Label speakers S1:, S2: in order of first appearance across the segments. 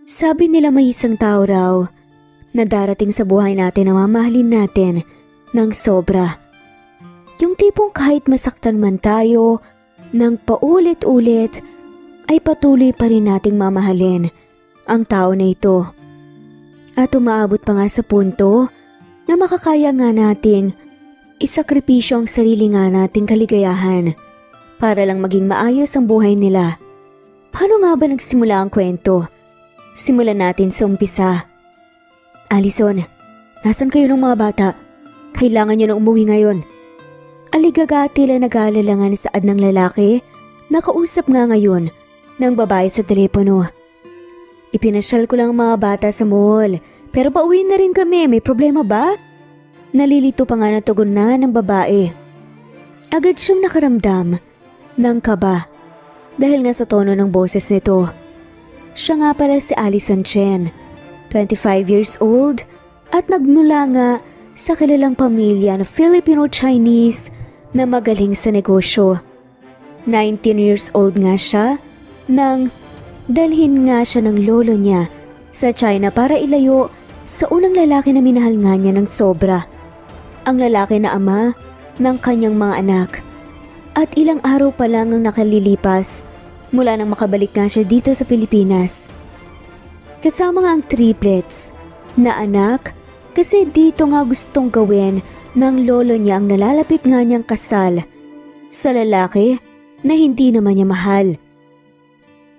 S1: Sabi nila may isang tao raw na darating sa buhay natin na mamahalin natin ng sobra. Yung tipong kahit masaktan man tayo, nang paulit-ulit ay patuloy pa rin nating mamahalin ang tao na ito. At umaabot pa nga sa punto na makakaya nga nating isakripisyo ang sarili nga nating kaligayahan para lang maging maayos ang buhay nila. Paano nga ba nagsimula ang kwento? Simulan natin sa umpisa. Alison, nasan kayo ng mga bata? Kailangan nyo na umuwi ngayon. Aligaga tila nag-aalalangan saad ng lalaki. Nakausap nga ngayon ng babae sa telepono. Ipinasyal ko lang ang mga bata sa mall, pero pauwi na rin kami, may problema ba? Nalilito pa nga na tugon na ng babae. Agad siyang nakaramdam ng kaba dahil nga sa tono ng boses nito. Siya nga pala si Alison Chen, 25 years old at nagmula nga sa kilalang pamilya na Filipino-Chinese na magaling sa negosyo. 19 years old nga siya nang dalhin nga siya ng lolo niya sa China para ilayo sa unang lalaki na minahal nga niya ng sobra. Ang lalaki na ama ng kanyang mga anak. At ilang araw pa lang ang nakalilipas mula nang makabalik nga siya dito sa Pilipinas. Kasama nga ang triplets na anak kasi dito nga gustong gawin ng lolo niya ang nalalapit nga niyang kasal sa lalaki na hindi naman niya mahal.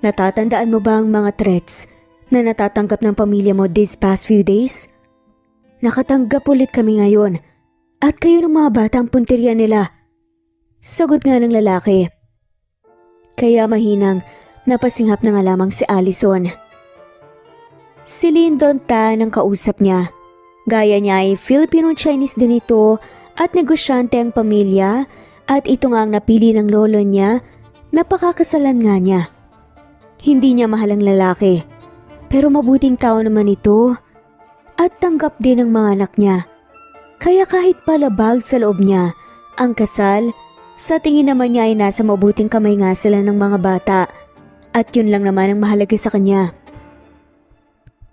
S1: Natatandaan mo ba ang mga threats na natatanggap ng pamilya mo these past few days? Nakatanggap ulit kami ngayon at kayo ng mga bata ang punteriya nila. Sagot nga ng lalaki. Kaya mahinang napasinghap na nga lamang si Alison. Si Lyndon Tan ang kausap niya. Gaya niya ay Filipino-Chinese din ito at negosyante ang pamilya at ito nga ang napili ng lolo niya na pakakasalan nga niya. Hindi niya mahal ang lalaki, pero mabuting tao naman ito at tanggap din ng mga anak niya. Kaya kahit palabag sa loob niya ang kasal, sa tingin naman niya ay nasa mabuting kamay nga sila ng mga bata at yun lang naman ang mahalaga sa kanya.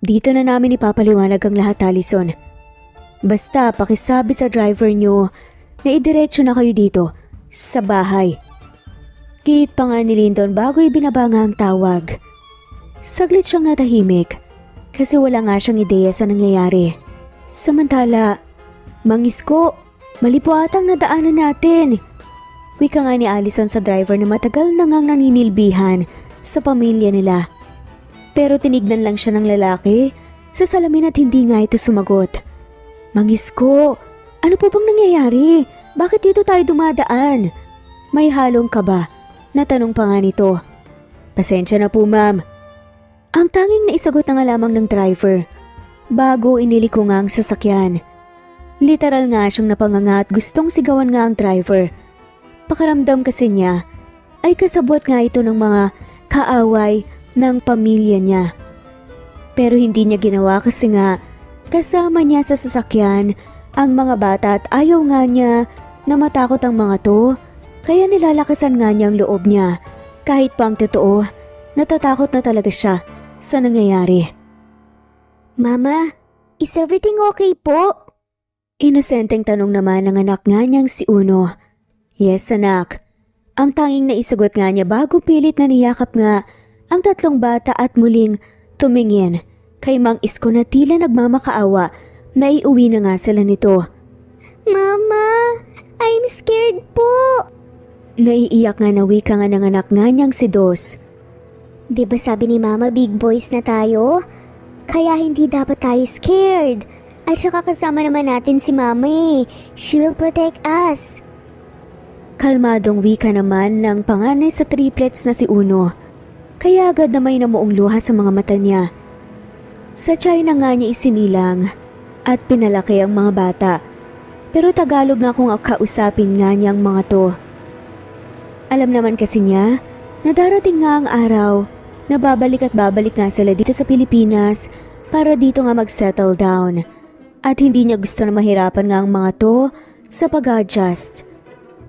S1: Dito na namin ipapaliwanag ang lahat, Alison. Basta pakisabi sa driver niyo na idiretso na kayo dito sa bahay. Gihit pa nga ni Lyndon bago ibinaba nga ang tawag. Saglit siyang natahimik kasi wala nga siyang ideya sa nangyayari. Samantala, Mang Isko, mali po atang nadaanan natin. Wika nga ni Alison sa driver na matagal na ngang naninilbihan sa pamilya nila. Pero tinignan lang siya ng lalaki sa salamin at hindi nga ito sumagot. Mang Isko, ano po bang nangyayari? Bakit dito tayo dumadaan? May halong kaba? Natanong pa nga nito. Pasensya na po, ma'am. Ang tanging naisagot na nga lamang ng driver bago iniliko nga ang sasakyan. Literal nga siyang napanganga at gustong sigawan nga ang driver. Pakaramdam kasi niya ay kasabot nga ito ng mga kaaway ng pamilya niya. Pero hindi niya ginawa kasi nga kasama niya sa sasakyan ang mga bata at ayaw nga niya na matakot ang mga to. Kaya nilalakasan nga niya ang loob niya. Kahit pa ang totoo, natatakot na talaga siya sa nangyayari. Mama, is everything okay po? Inosenteng tanong naman ng anak nga niyang si Uno. Yes, anak. Ang tanging naisagot nga niya bago pilit na niyakap nga ang tatlong bata at muling tumingin kay Mang Isko na tila nagmamakaawa na iuwi na nga sila nito. Mama, I'm scared po. Naiiyak nga na wika nga ng anak nga niyang si Dos. Di ba sabi ni Mama big boys na tayo? Kaya hindi dapat tayo scared. At saka kasama naman natin si Mama eh. She will protect us. Kalmadong wika naman ng panganay sa triplets na si Uno. Kaya agad na may namuong luha sa mga mata niya. Sa China nga niya isinilang at pinalaki ang mga bata. Pero Tagalog nga kung kausapin nga niya ang mga to. Alam naman kasi niya na darating nga ang araw na babalik nga sila dito sa Pilipinas para dito nga mag-settle down. At hindi niya gusto na mahirapan nga ang mga to sa pag-adjust.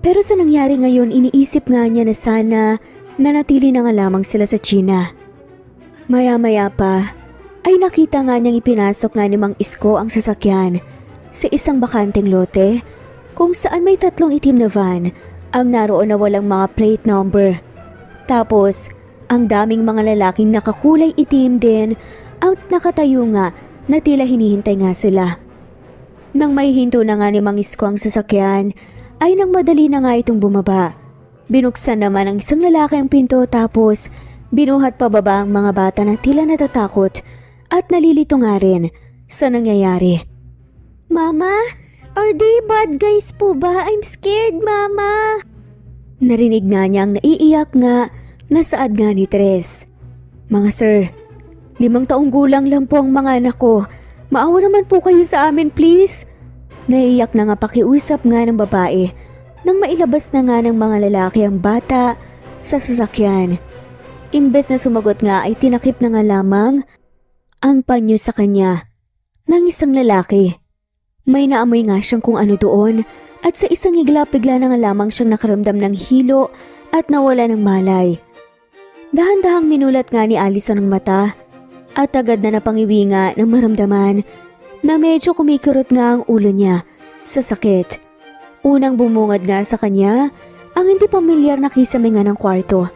S1: Pero sa nangyari ngayon, iniisip nga niya na sana nanatili na nga lamang sila sa China. Maya-maya pa ay nakita nga niyang ipinasok nga ni Mang Isko ang sasakyan sa isang bakanteng lote kung saan may 3 itim na van ang naroon na walang mga plate number. Tapos, ang daming mga lalaking nakakulay itim din ang nakatayo nga na tila hinihintay nga sila. Nang may hinto na nga ni Mang Isko ang sasakyan, ay nang madali na nga itong bumaba. Binuksan naman ng isang lalaki ang pinto tapos binuhat pababa ang mga bata na tila natatakot at nalilito nga rin sa nangyayari. Mama, are they bad guys po ba? I'm scared, Mama. Narinig nga niyang naiiyak nga na saad nga ni Tres. Mga sir, 5 taong gulang lang po ang mga anak ko. Maawa naman po kayo sa amin, please. Naiiyak na nga pakiusap nga ng babae nang mailabas na nga ng mga lalaki ang bata sa sasakyan. Imbes na sumagot nga ay tinakip na nga lamang ang panyo sa kanya ng isang lalaki. May naamoy nga siyang kung ano doon at sa isang iglap bigla na nga lamang siyang nakaramdam ng hilo at nawala ng malay. Dahan-dahang minulat nga ni Allison ang mata at agad na napangiwi nga ng maramdaman na medyo kumikirot nga ang ulo niya sa sakit. Unang bumungad nga sa kanya ang hindi pamilyar na kisame nga ng kwarto.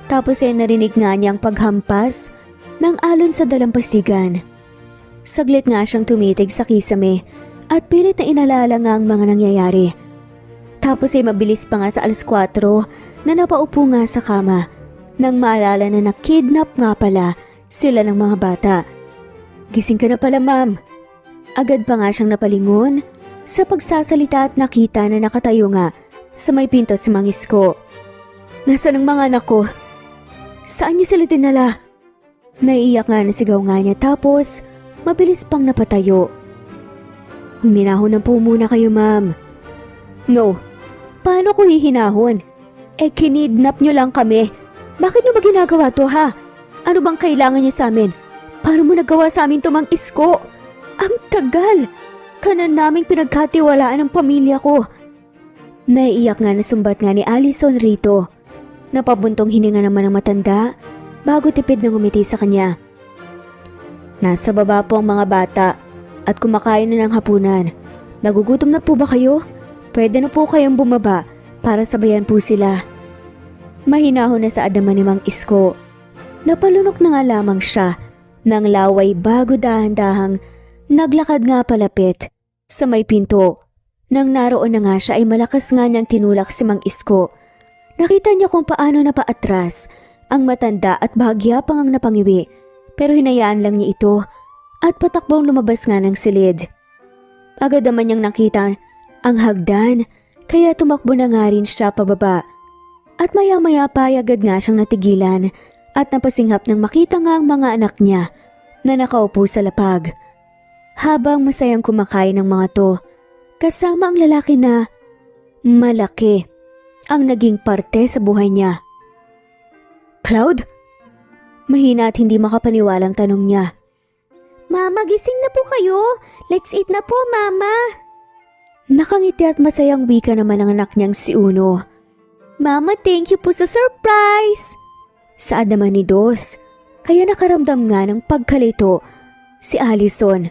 S1: Tapos ay narinig nga niyang paghampas ng alon sa dalampasigan. Saglit nga siyang tumitig sa kisame at pilit na inalala nga ang mga nangyayari. Tapos ay mabilis pa nga sa 4:00 na napaupo nga sa kama nang maalala na nakidnap nga pala sila ng mga bata. Gising ka na pala, ma'am. Agad pa nga siyang napalingon sa pagsasalita at nakita na nakatayo nga sa may pinto si Mang Isko. Nasaan ang mga anak ko? Saan niyo sila dinala? Naiiyak nga na sigaw nga niya tapos mabilis pang napatayo. Huminahon na po muna kayo, ma'am. No, paano ko hihinahon? Kinidnap niyo lang kami. Bakit niyo ba ginagawa to, ha? Ano bang kailangan niyo sa amin? Paano mo nagawa sa amin to, Mang Isko? Ang tagal! Kanan naming pinagkatiwalaan ng pamilya ko. Naiiyak nga na sumbat nga ni Allison rito. Napabuntong hininga naman ng matanda bago tipid na ngumiti sa kanya. Nasa baba po ang mga bata at kumakain na ng hapunan. Nagugutom na po ba kayo? Pwede na po kayong bumaba para sabayan po sila. Mahinahon na sa adaman ni Mang Isko. Napalunok na nga lamang siya ng laway bago dahan-dahang naglakad nga palapit sa may pinto. Nang naroon na nga siya ay malakas nga niyang tinulak si Mang Isko. Nakita niya kung paano napaatras ang matanda at bahagya pang ang napangiwi, pero hinayaan lang niya ito at patakbong lumabas nga ng silid. Agad naman niyang nakita ang hagdan kaya tumakbo na nga rin siya pababa. At maya-maya pa ay agad nga siyang natigilan at napasinghap nang makita nga ang mga anak niya na nakaupo sa lapag. Habang masayang kumakain ng mga to, kasama ang lalaki na malaki ang naging parte sa buhay niya. Cloud? Mahina at hindi makapaniwalang tanong niya. Mama, gising na po kayo. Let's eat na po, Mama. Nakangiti at masayang wika naman ang anak niyang si Uno. Mama, thank you po sa surprise. Saad naman ni Dos, kaya nakaramdam nga ng pagkalito si Allison.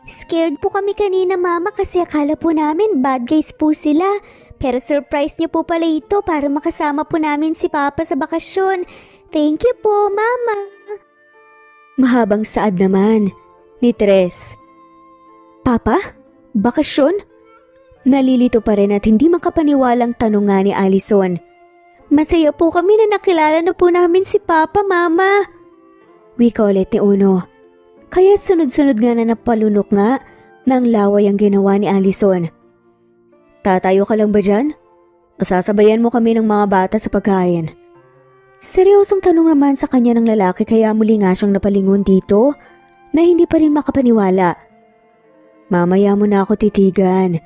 S1: Scared po kami kanina, Mama, kasi akala po namin bad guys po sila. Pero surprise niyo po pala ito para makasama po namin si Papa sa bakasyon. Thank you po, Mama. Mahabang saad naman ni Tres. Papa? Bakasyon? Nalilito pa rin at hindi makapaniwalang tanong nga ni Allison. Masaya po kami na nakilala na po namin si Papa, Mama. Wika ulit ni Uno. Kaya sunod-sunod nga na napalunok nga ng laway ang ginawa ni Allison. Tatayo ka lang ba dyan? Masasabayan mo kami ng mga bata sa pagkain. Seryosong tanong naman sa kanya ng lalaki kaya muli nga siyang napalingon dito na hindi pa rin makapaniwala. Mamaya mo na ako titigan.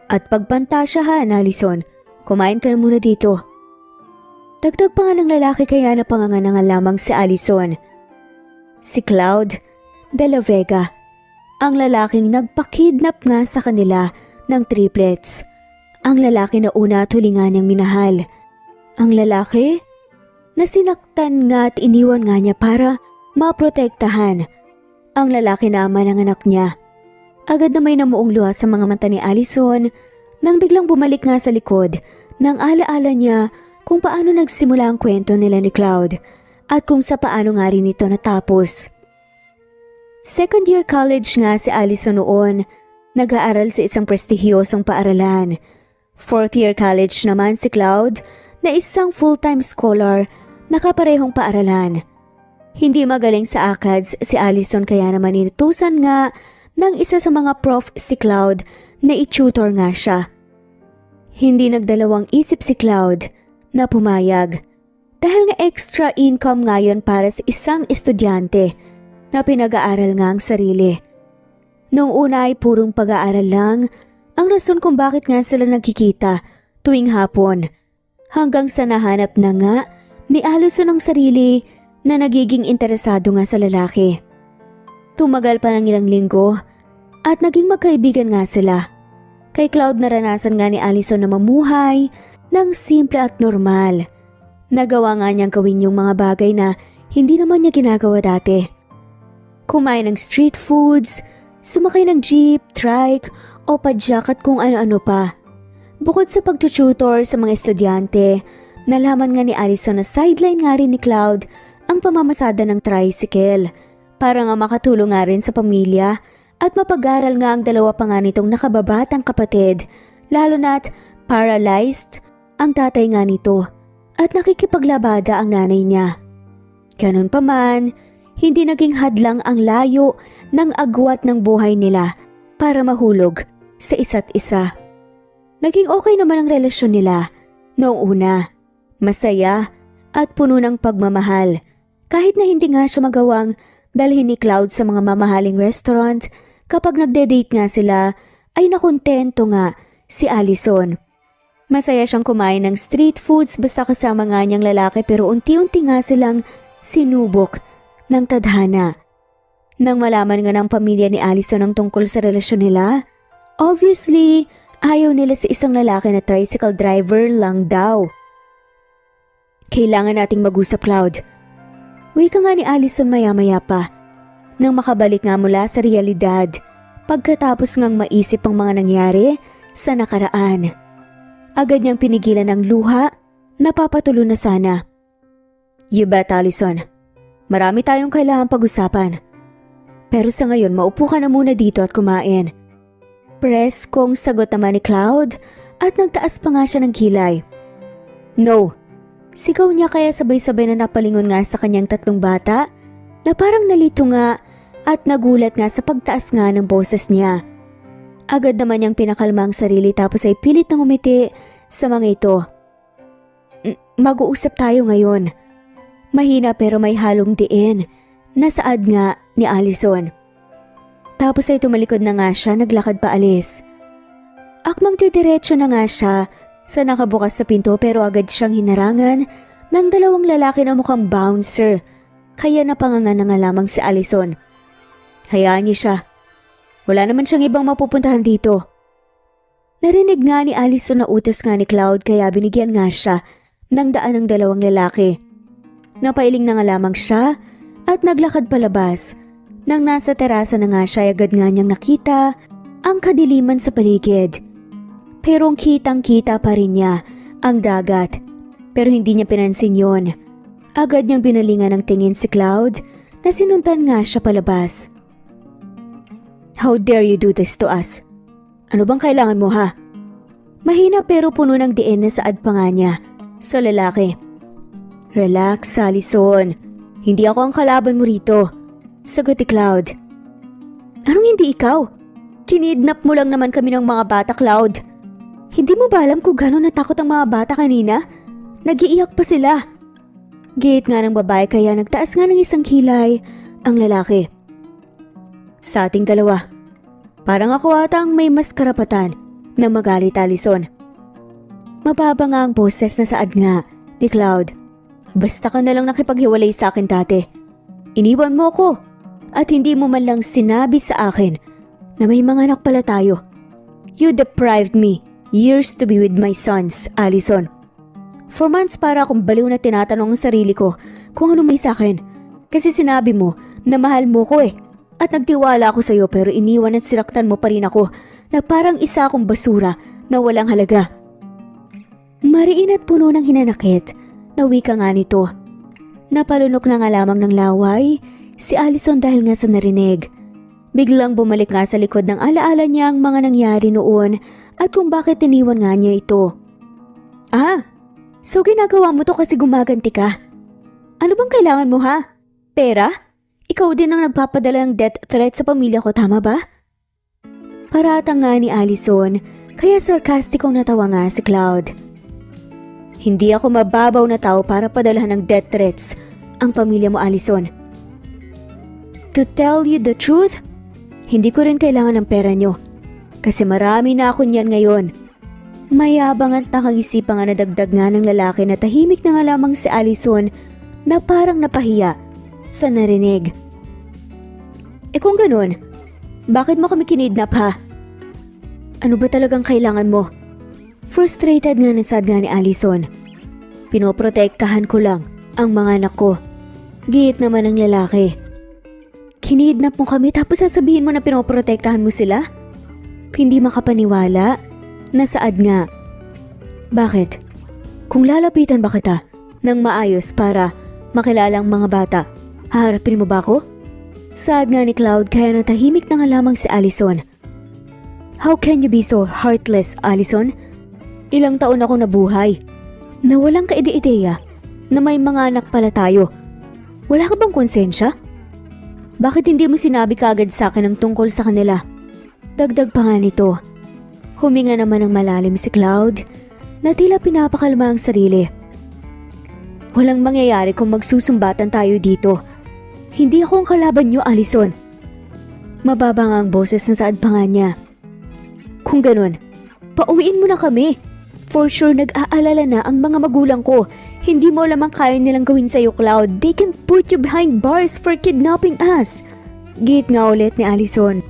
S1: At pagpantasyahan, Allison, kumain ka na muna dito. Dagdag pa nga ng lalaki kaya napanganganangal lamang si Allison. Si Cloud de la Vega, ang lalaking nagpakidnap nga sa kanila ng triplets. Ang lalaki na una at hulingan niyang minahal. Ang lalaki na sinaktan nga at iniwan nga niya para maprotektahan ang lalaki na ama ng anak niya. Agad na may namuong luha sa mga mata ni Allison nang biglang bumalik nga sa likod nang alaala niya kung paano nagsimula ang kwento nila ni Cloud at kung sa paano nga rin ito natapos. Second year college nga si Allison noon, nag-aaral sa isang prestihiyosong paaralan. Fourth year college naman si Cloud na isang full-time scholar na kaparehong paaralan. Hindi magaling sa ACADS si Allison kaya naman inutusan nga ng isa sa mga prof si Cloud na i-tutor nga siya. Hindi nagdalawang isip si Cloud na pumayag dahil nga extra income ngayon para sa isang estudyante na pinag-aaral nga ang sarili. Noong una ay purong pag-aaral lang ang rason kung bakit nga sila nagkikita tuwing hapon hanggang sa nahanap na nga ni Allison ang sarili na nagiging interesado nga sa lalaki. Tumagal pa ng ilang linggo at naging magkaibigan nga sila. Kay Cloud naranasan nga ni Allison na mamuhay ng simple at normal. Nagawa nga niyang gawin yung mga bagay na hindi naman niya ginagawa dati. Kumain ng street foods, sumakay ng jeep, trike o padyak at kung ano-ano pa. Bukod sa pagtututor sa mga estudyante, nalaman nga ni Allison na sideline nga rin ni Cloud ang pamamasada ng tricycle para nga makatulong nga rin sa pamilya at mapag-aral nga ang dalawa pa nga nitong nakababatang kapatid, lalo na't paralyzed ang tatay nga nito at nakikipaglabada ang nanay niya. Ganun pa man, hindi naging hadlang ang layo ng agwat ng buhay nila para mahulog sa isa't isa. Naging okay naman ang relasyon nila noong una, masaya at puno ng pagmamahal. Kahit na hindi nga siya magawang dalhin ni Cloud sa mga mamahaling restaurant, kapag nagde-date nga sila ay nakontento nga si Allison. Masaya siyang kumain ng street foods basta kasama nga niyang lalaki pero unti-unti nga silang sinubok ng tadhana. Nang malaman nga ng pamilya ni Allison ang tungkol sa relasyon nila, obviously ayaw nila sa isang lalaki na tricycle driver lang daw. Kailangan nating mag-usap, Cloud. Wika nga ni Allison maya-maya pa, nang makabalik nga mula sa realidad, pagkatapos ngang maisip ang mga nangyari sa nakaraan. Agad niyang pinigilan ang luha, napapatulo na sana. You bet, Allison. Marami tayong kailangan pag-usapan. Pero sa ngayon, maupo ka na muna dito at kumain. Preskong sagot naman ni Cloud at nagtaas pa nga siya ng kilay. No. Sigaw niya kaya sabay-sabay na napalingon nga sa kanyang tatlong bata na parang nalito nga at nagulat nga sa pagtaas nga ng boses niya. Agad naman niyang pinakalma ang sarili tapos ay pilit na ngumiti sa mga ito. Mag-uusap tayo ngayon. Mahina pero may halong diin. Nasaad nga ni Allison. Tapos ay tumalikod na nga siya, naglakad pa alis. Akmang didiretso na nga siya sa nakabukas sa pinto pero agad siyang hinarangan ng dalawang lalaki na mukhang bouncer. Kaya napanganga na nga lamang si Allison. Hayaan niyo siya. Wala naman siyang ibang mapupuntahan dito. Narinig nga ni Allison na utos nga ni Cloud kaya binigyan nga siya ng daan ng dalawang lalaki. Napailing na nga lamang siya at naglakad palabas. Nang nasa terasa na nga siya, agad nga niyang nakita ang kadiliman sa paligid. Pero kitang-kita pa rin niya ang dagat. Pero hindi niya pinansin yon. Agad niyang binalingan ng tingin si Cloud na sinuntan nga siya palabas. How dare you do this to us? Ano bang kailangan mo, ha? Mahina pero puno ng diin na saad pa nga niya sa lalaki. Relax, Allison. Hindi ako ang kalaban mo rito. Sagot ni Cloud. Anong hindi ikaw? Kinidnap mo lang naman kami ng mga bata, Cloud. Hindi mo ba alam kung gano'n natakot ang mga bata kanina? Nag-iiyak pa sila. Gate nga ng babae kaya nagtaas nga ng isang kilay ang lalaki. Sa ating dalawa, parang ako ata ang may mas karapatan na magalit, Allison. Mababa nga ang boses na saad nga ni Cloud. Basta ka na lang nakipaghiwalay sa akin dati. Iniwan mo ako at hindi mo man lang sinabi sa akin na may mga anak pala tayo. You deprived me years to be with my sons, Allison. For months para akong baliw na tinatanong ang sarili ko kung ano may sa akin. Kasi sinabi mo na mahal mo ko eh. At nagtiwala ako sa'yo pero iniwan at sinaktan mo pa rin ako na parang isa akong basura na walang halaga. Mariin at puno ng hinanakit na wika nga nito. Napalunok na nga lamang ng laway si Allison dahil nga sa narinig. Biglang bumalik nga sa likod ng alaala niya ang mga nangyari noon at kung bakit iniwan nga niya ito. So ginagawa mo to kasi gumaganti ka? Ano bang kailangan mo ha? Pera? Ikaw din ang nagpapadala ng death threat sa pamilya ko, tama ba? Paratang nga ni Allison, kaya sarkastikong natawa nga si Cloud. Hindi ako mababaw na tao para padalahan ng death threats ang pamilya mo, Allison. To tell you the truth, hindi ko rin kailangan ng pera nyo. Kasi marami na ako niyan ngayon. Mayabang at nakangisipan nga nadagdag nga ng lalaki na tahimik na nga lamang si Allison na parang napahiya sa narinig. Kung ganun, bakit mo kami kinidnap ha? Ano ba talagang kailangan mo? Frustrated nga nasad nga ni Allison. Pinoprotektahan ko lang ang mga anak ko. Giit naman ng lalaki. Kinidnap mo kami tapos sasabihin mo na pinoprotektahan mo sila? Hindi makapaniwala. Nasaad nga. Bakit? Kung lalapitan ba kita ng maayos para makilala ang mga bata, haharapin mo ba ako? Saad nga ni Cloud kaya natahimik na nga lamang si Allison. How can you be so heartless, Allison? Ilang taon ako nabuhay na walang kaide-ideya na may mga anak pala tayo. Wala ka bang konsensya? Bakit hindi mo sinabi kaagad sa akin ang tungkol sa kanila? Dagdag pa nga nito. Huminga naman ng malalim si Cloud na tila pinapakalma ang sarili. Walang mangyayari kung magsusumbatan tayo dito. Hindi ako ang kalaban niyo, Allison. Mababa nga ang boses na saad pa nga niya. Kung ganun, pauwiin mo na kami. For sure nag-aalala na ang mga magulang ko. Hindi mo alam ang kaya nilang gawin sa'yo, Cloud. They can put you behind bars for kidnapping us. Git nga ulit ni Allison.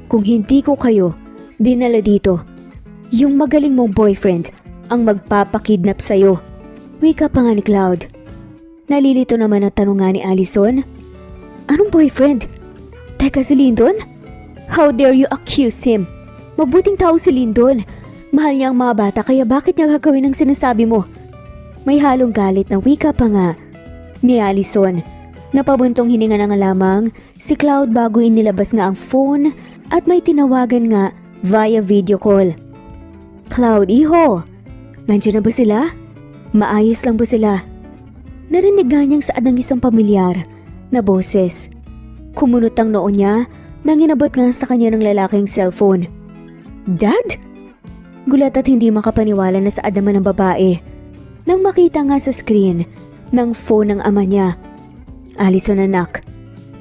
S1: Kung hindi ko kayo dinala dito, yung magaling mong boyfriend ang magpapakidnap sa'yo. Wika pa nga ni Cloud. Nalilito naman ang tanong nga ni Allison. Anong boyfriend? Teka, si Lyndon? How dare you accuse him? Mabuting tao si Lyndon. Mahal niya ang mga bata kaya bakit niya gagawin ang sinasabi mo? May halong galit na wika pa nga ni Allison. Napabuntong hininga na nga lamang si Cloud bago inilabas nga ang phone at may tinawagan nga via video call. Cloud, iho! Nandiyan na ba sila? Maayos lang ba sila? Narinig nga niyang saad ng isang pamilyar na boses. Kumunot ang noo niya nang inabot nga sa kanya ng lalaking cellphone. Dad? Gulat at hindi makapaniwala na saad naman ng babae nang makita nga sa screen ng phone ng ama niya. Allison anak,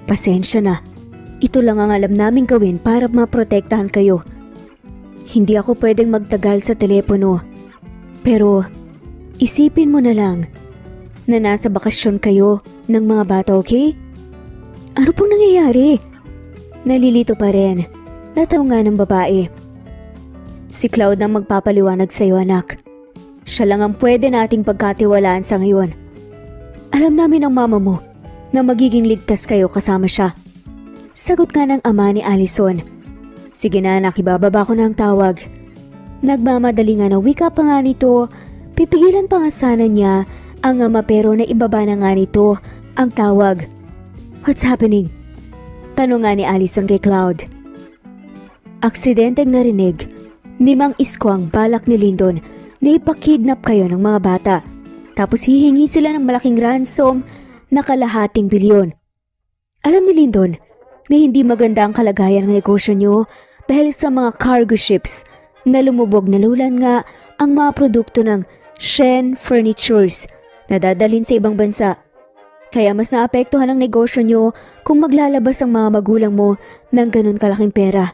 S1: pasensya na. Ito lang ang alam naming gawin para maprotektahan kayo. Hindi ako pwedeng magtagal sa telepono. Pero isipin mo na lang na nasa bakasyon kayo ng mga bata, okay? Ano pong nangyayari? Nalilito pa rin. Nataw nga ng babae. Si Cloud ang magpapaliwanag sa'yo, anak. Siya lang ang pwede nating pagkatiwalaan sa ngayon. Alam namin ng mama mo na magiging ligtas kayo kasama siya. Sagot nga ng ama ni Allison. Sige na anak, ibababa ko na ang tawag. Nagmamadali nga na wika pa nga nito. Pipigilan pa nga sana niya ang ama pero naibaba na nga nito ang tawag. What's happening? Tanong nga ni Allison kay Cloud. Aksidenteng narinig ni Mang Isko ang balak ni Lyndon na ipakidnap kayo ng mga bata. Tapos hihingi sila ng malaking ransom na kalahating bilyon. Alam ni Lyndon na hindi maganda ang kalagayan ng negosyo nyo dahil sa mga cargo ships na lumubog na lulan nga ang mga produkto ng Shen Furnitures na dadalhin sa ibang bansa. Kaya mas naapektuhan ang negosyo nyo kung maglalabas ang mga magulang mo ng ganun kalaking pera.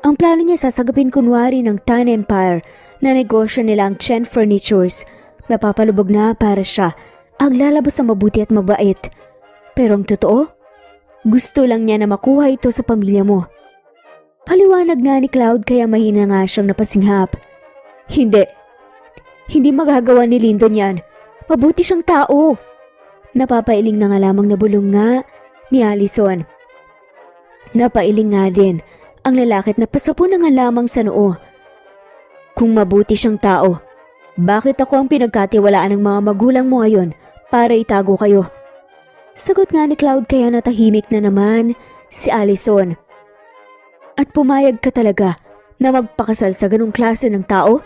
S1: Ang plano niya sasagapin kunwari ng Tan Empire na negosyo nila ang Shen Furnitures. Napapalubog na para siya ang lalabas sa mabuti at mabait. Pero ang totoo, gusto lang niya na makuha ito sa pamilya mo. Paliwanag nga ni Cloud kaya mahina nga siyang napasinghap. Hindi magagawa ni Lyndon yan. Mabuti siyang tao. Napapailing na nga lamang na bulong nga ni Allison. Napailing nga din ang lalaki at napasapo na nga lamang sa noo. Kung mabuti siyang tao, bakit ako ang pinagkatiwalaan ng mga magulang mo ngayon para itago kayo? Sagot nga ni Cloud kaya natahimik na naman si Allison. At pumayag ka talaga na magpakasal sa ganung klase ng tao?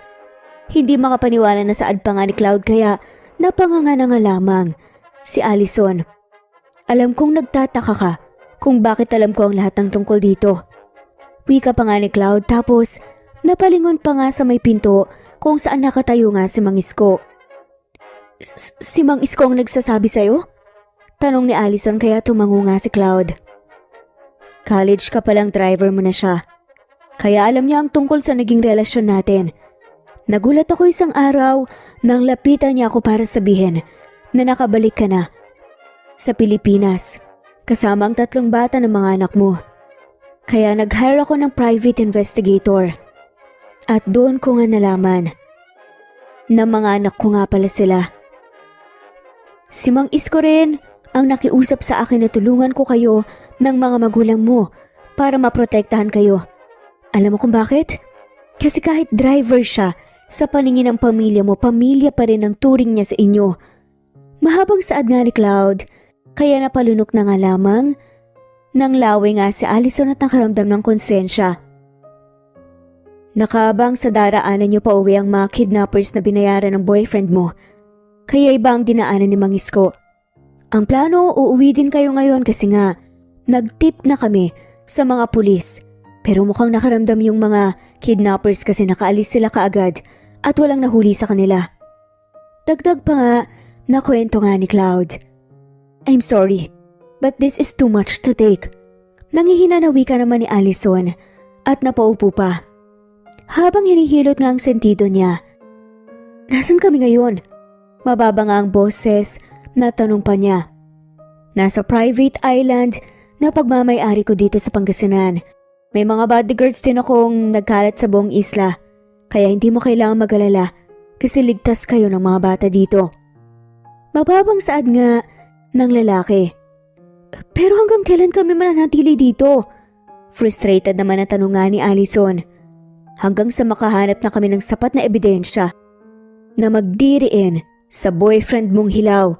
S1: Hindi makapaniwala na saad pa nga ni Cloud kaya napanganga na nga lamang si Allison. Alam kong nagtataka ka kung bakit alam ko ang lahat ng tungkol dito. Wika pa nga ni Cloud tapos napalingon pa nga sa may pinto kung saan nakatayo nga si Mang Isko. Si Mang Isko ang nagsasabi sa'yo? Tanong ni Allison kaya tumango nga si Cloud. College ka palang driver mo na siya. Kaya alam niya ang tungkol sa naging relasyon natin. Nagulat ako isang araw nang lapitan niya ako para sabihin na nakabalik ka na sa Pilipinas kasama ang 3 bata ng mga anak mo. Kaya nag-hire ako ng private investigator. At doon ko nga nalaman na mga anak ko nga pala sila. Si Mang Isko rin ang nakiusap sa akin na tulungan ko kayo ng mga magulang mo para maprotektahan kayo. Alam mo kung bakit? Kasi kahit driver siya, sa paningin ng pamilya mo, pamilya pa rin ang turing niya sa inyo. Mahabang saad nga ni Cloud, kaya napalunok na nga lamang. Nang lawi nga si Allison at nakaramdam ng konsensya. Nakaabang sa daraanan niyo pa uwi ang mga kidnappers na binayaran ng boyfriend mo. Kaya iba ang dinaanan ni Mang Isko. Ang plano, uuwi din kayo ngayon kasi nga, nag-tip na kami sa mga pulis. Pero mukhang nakaramdam yung mga kidnappers kasi nakaalis sila kaagad at walang nahuli sa kanila. Dagdag pa nga na kwento nga ni Cloud. I'm sorry, but this is too much to take. Nangihinanawi ka naman ni Allison at napaupo pa. Habang hinihilot nga ang sentido niya. Nasaan kami ngayon? Mababa nga ang boses na tanong pa niya. Nasa private island na pagmamay-ari ko dito sa Pangasinan. May mga bodyguards din akong nagkalat sa buong isla. Kaya hindi mo kailangan mag-alala kasi ligtas kayo ng mga bata dito. Mababang saad nga ng lalaki. Pero hanggang kailan kami mananatili dito? Frustrated naman na tanong nga ni Allison. Hanggang sa makahanap na kami ng sapat na ebidensya na magdiriin sa boyfriend mong hilaw.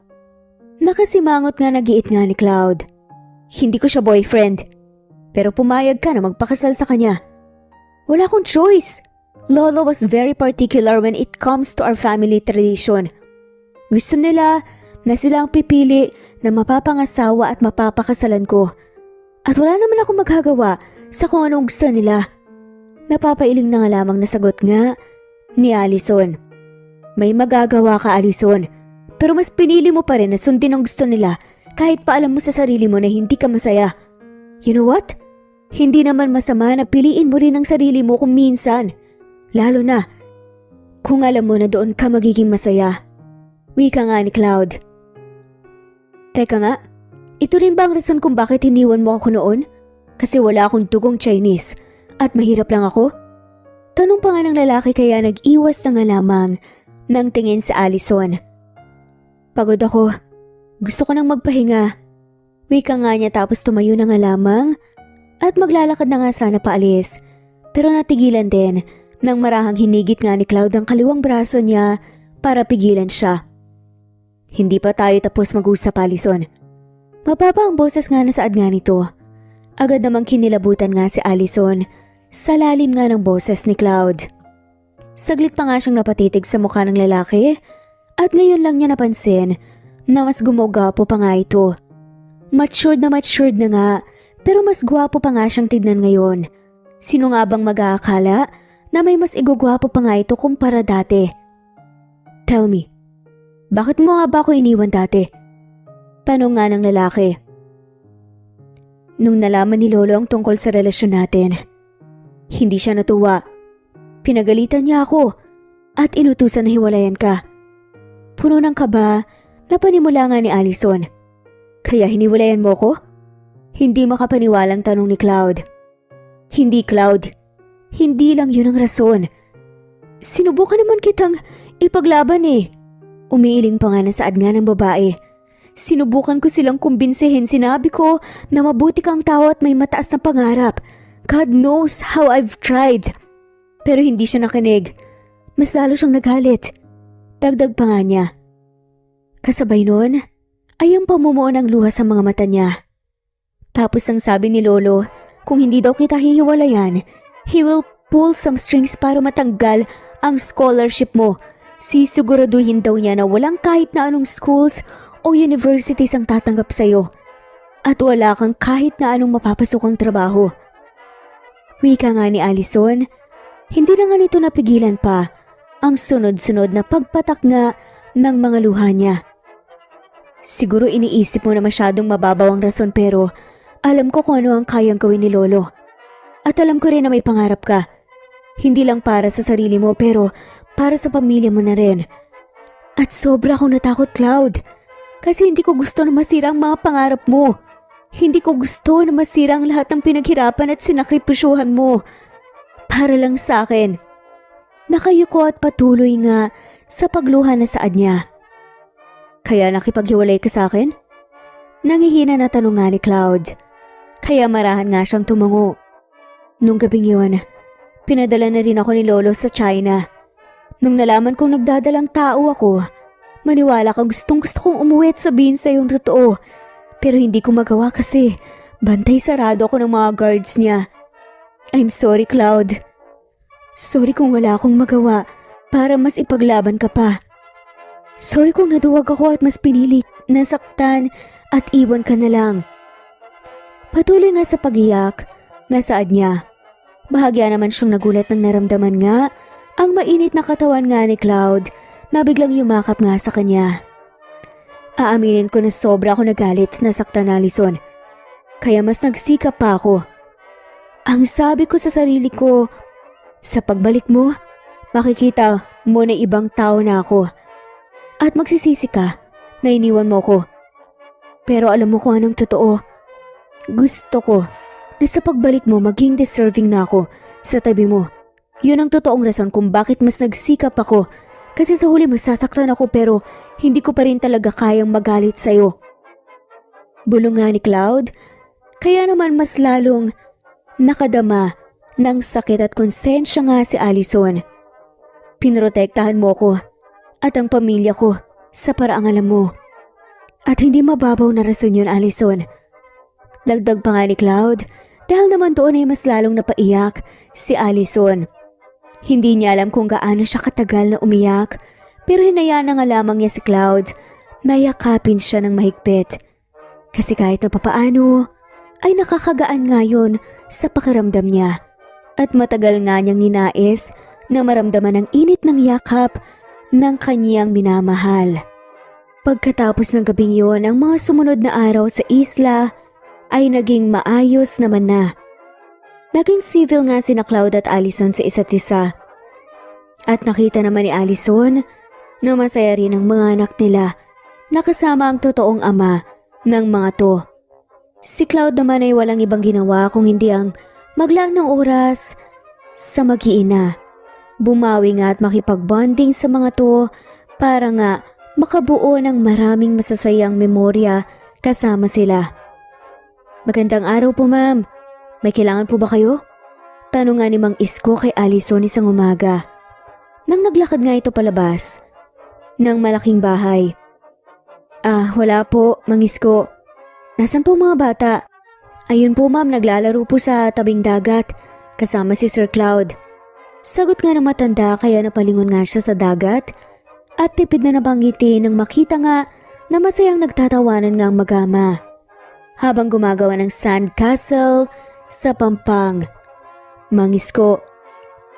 S1: Nakasimangot nga nagiit nga ni Cloud. Hindi ko siya boyfriend, pero pumayag ka na magpakasal sa kanya. Wala akong choice. Lolo was very particular when it comes to our family tradition. Gusto nila na sila ang pipili na mapapangasawa at mapapakasalan ko. At wala naman akong magagawa sa kung anong gusto nila. Napapailing na nga lamang na sagot nga ni Allison. May magagawa ka, Allison, pero mas pinili mo pa rin na sundin ang gusto nila kahit pa alam mo sa sarili mo na hindi ka masaya. You know what? Hindi naman masama na piliin mo rin ang sarili mo kung minsan. Lalo na kung alam mo na doon ka magiging masaya. Wika nga ni Cloud. Teka nga, ito rin ba ang rason kung bakit iniwan mo ako noon? Kasi wala akong dugong Chinese. At mahirap lang ako? Tanong pa nga ng lalaki kaya nag-iwas na nga lamang nang tingin sa Allison. Pagod ako. Gusto ko nang magpahinga. Wika nga niya tapos tumayo na nga lamang at maglalakad na nga sana paalis. Pero natigilan din nang marahang hinigit nga ni Cloud ang kaliwang braso niya para pigilan siya. Hindi pa tayo tapos mag-usap, Allison. Mababa ang boses nga na saad nga nito. Agad namang kinilabutan nga si Allison sa lalim nga ng boses ni Cloud. Saglit pa nga siyang napatitig sa mukha ng lalaki at ngayon lang niya napansin na mas gumagapo pa nga ito. Matured na nga pero mas gwapo pa nga siyang tignan ngayon. Sino nga bang mag-aakala na may mas igugwapo pa nga ito kumpara dati? Tell me, bakit mo nga ba ako iniwan dati? Tanong nga ng lalaki. Nung nalaman ni Lolo ang tungkol sa relasyon natin, hindi siya natuwa. Pinagalitan niya ako at inutusan na hiwalayan ka. Puno ng kaba na panimula nga ni Allison. Kaya hiniwalayan mo ko? Hindi makapaniwalang tanong ni Cloud. Hindi, Cloud. Hindi lang yun ang rason. Sinubukan naman kitang ipaglaban eh. Umiiling pa nga na saad nga ng babae. Sinubukan ko silang kumbinsihin. Sinabi ko na mabuti kang tao at may mataas na pangarap. God knows how I've tried. Pero hindi siya nakinig. Mas lalo siyang nagalit. Dagdag pa nga niya. Kasabay nun, ay ang pamumuo ng luha sa mga mata niya. Tapos ang sabi ni Lolo, kung hindi daw kita hihiwalayan, he will pull some strings para matanggal ang scholarship mo. Sisiguraduhin daw niya na walang kahit na anong schools o universities ang tatanggap sa'yo. At wala kang kahit na anong mapapasukang trabaho. Wika nga ni Allison, hindi na nga nito napigilan pa ang sunod-sunod na pagpatak nga ng mga luha niya. Siguro iniisip mo na masyadong mababaw ang rason pero alam ko kung ano ang kayang gawin ni Lolo. At alam ko rin na may pangarap ka. Hindi lang para sa sarili mo pero para sa pamilya mo na rin. At sobra akong natakot, Cloud. Kasi hindi ko gusto na masira ang mga pangarap mo. Hindi ko gusto na masira ang lahat ng pinaghirapan at sinakripisyuhan mo. Para lang sa akin. Nakayuko at patuloy nga sa pagluha na saad niya. Kaya nakipaghiwalay ka sa akin? Nangihina na tanong nga ni Cloud. Kaya marahan nga siyang tumango. Nung gabing yun, pinadala na rin ako ni Lolo sa China. Nung nalaman kong nagdadalang tao ako, maniwala ka gustong gusto kong umuwi at sabihin sa yung totoo. Pero hindi ko magawa kasi bantay sarado ako ng mga guards niya. I'm sorry, Cloud. Sorry kung wala akong magawa para mas ipaglaban ka pa. Sorry kung naduwag ako at mas pinili na saktan at iwan ka na lang. Patuloy nga sa pag-iyak, nasaad niya. Bahagya naman siyang nagulat ng naramdaman nga ang mainit na katawan nga ni Cloud na biglang yumakap nga sa kanya. Aaminin ko na sobra ako nagalit na saktan na Allison. Kaya mas nagsikap pa ako. Ang sabi ko sa sarili ko, sa pagbalik mo, makikita mo na ibang tao na ako. At magsisisi ka na iniwan mo ko. Pero alam mo kung anong totoo. Gusto ko na sa pagbalik mo maging deserving na ako sa tabi mo. Yun ang totoong rason kung bakit mas nagsikap ako. Kasi sa huli masasaktan ako pero hindi ko pa rin talaga kayang magalit sa'yo. Bulong nga ni Cloud, kaya naman mas lalong nakadama ng sakit at konsensya nga si Allison. Pinrotektahan mo ko at ang pamilya ko sa paraang alam mo. At hindi mababaw na rason yun, Allison. Dagdag pa nga ni Cloud dahil naman doon ay mas lalong napaiyak si Allison. Hindi niya alam kung gaano siya katagal na umiyak pero hinayaan na nga lamang niya si Cloud na yakapin siya ng mahigpit. Kasi kahit na papaano ay nakakagaan nga yun sa pakiramdam niya. At matagal nga niyang ninais na maramdaman ang init ng yakap ng kanyang minamahal. Pagkatapos ng gabing yun, ang mga sumunod na araw sa isla ay naging maayos naman na. Naging civil nga sina Cloud at Allison sa isa't isa. At nakita naman ni Allison na masaya rin ang mga anak nila na kasama ang totoong ama ng mga to. Si Cloud naman ay walang ibang ginawa kung hindi ang maglaan ng oras sa mag-iina. Bumawi nga at makipag-bonding sa mga to para nga makabuo ng maraming masasayang memorya kasama sila. Magandang araw po, ma'am. May kailangan po ba kayo? Tanong nga ni Mang Isko kay Allison isang umaga. Nang naglakad nga ito palabas ng malaking bahay. Wala po, Mang Isko. Nasaan po mga bata? Ayun po ma'am, naglalaro po sa tabing dagat kasama si Sir Cloud. Sagot nga ng matanda kaya napalingon nga siya sa dagat at tipid na nabangiti nang makita nga na masayang nagtatawanan nga ang mag-ama habang gumagawa ng sand castle sa pampang. Mang Isko,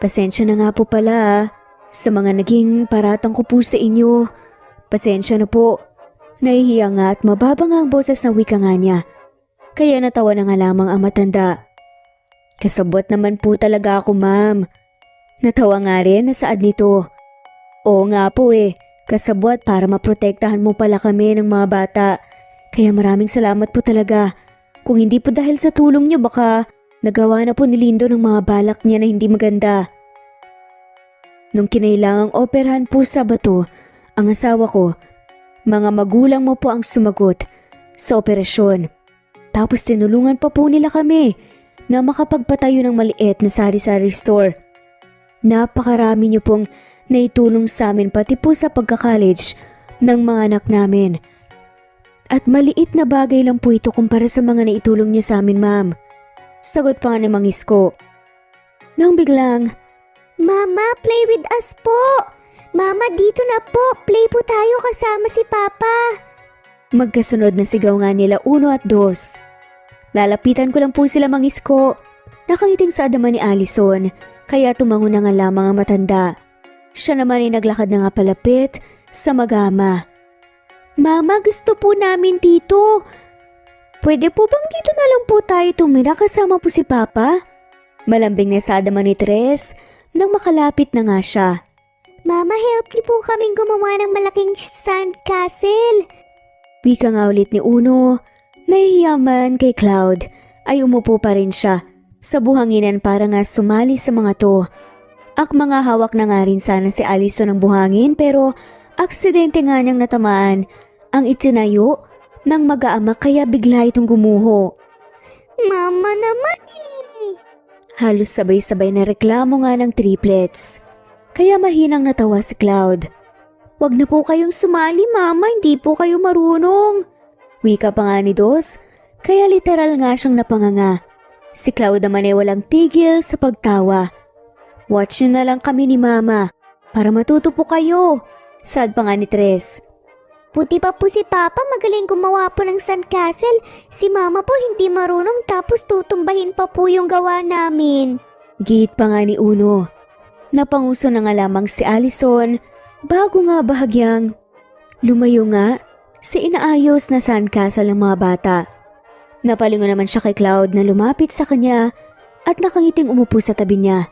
S1: pasensya na nga po pala sa mga naging paratang ko po sa inyo. Pasensya na po. Nahihiya nga at mababa nga ang boses na wika nga niya. Kaya natawa na nga lamang ang matanda. Kasabot naman po talaga ako, ma'am. Natawa nga rin na saad nito. Oo nga po kasabot para maprotektahan mo pala kami ng mga bata. Kaya maraming salamat po talaga. Kung hindi po dahil sa tulong niyo baka nagawa na po ni Lindo ng mga balak niya na hindi maganda. Nung kinailangang operahan po sa bato ang asawa ko, Mga magulang mo po ang sumagot sa operasyon. Tapos tinulungan pa po nila kami na makapagpatayo ng maliit na sari-sari store. Napakarami niyo pong naitulong sa amin pati po sa pagka-college ng mga anak namin. At maliit na bagay lang po ito kumpara sa mga naitulong niyo sa amin, ma'am. Sagot pa nga ni Mang Isko. Nang biglang,
S2: Mama, play with us po! Mama, dito na po! Play po tayo kasama si Papa!
S1: magkasunod na sigaw nga nila 1 at 2. Lalapitan ko lang po sila, Mang Isko. Nakangiting sa adama ni Allison, kaya tumango na nga lamang ang matanda. Siya naman ay naglakad na nga palapit sa mag-ama.
S2: Mama, gusto po namin dito.
S1: Pwede po bang dito na lang po tayo tumira kasama po si Papa? Malambing na sa adama ni Tres nang makalapit na nga siya.
S2: Mama, help niyo po kaming gumawa ng malaking sand castle.
S1: Wika nga ulit ni Uno. Nahihiyaman kay Cloud ay umupo pa rin siya sa buhanginan para nga sumali sa mga to. Mga hawak na nga rin sana si Allison ng buhangin pero aksidente nga niyang natamaan ang itinayo ng mag-aama kaya bigla itong gumuho.
S2: Mama naman eh.
S1: Halos sabay-sabay na reklamo nga ng triplets. Kaya mahinang natawa si Cloud.
S2: Wag na po kayong sumali, Mama. Hindi po kayo marunong.
S1: Wika pa nga ni Dos, kaya literal nga siyang napanganga. Si Cloud naman ay walang tigil sa pagtawa. Watch nyo na lang kami ni Mama para matuto po kayo. Sad pa nga ni Tres.
S2: Puti pa po si Papa, magaling gumawa po ng sandcastle. Si Mama po hindi marunong tapos tutumbahin pa po yung gawa namin.
S1: Git pa nga ni Uno. Napanguso na nga lamang si Allison bago nga bahagyang lumayo nga sa inaayos na sandcastle ng mga bata. Napalingon naman siya kay Cloud na lumapit sa kanya at nakangiting umupo sa tabi niya.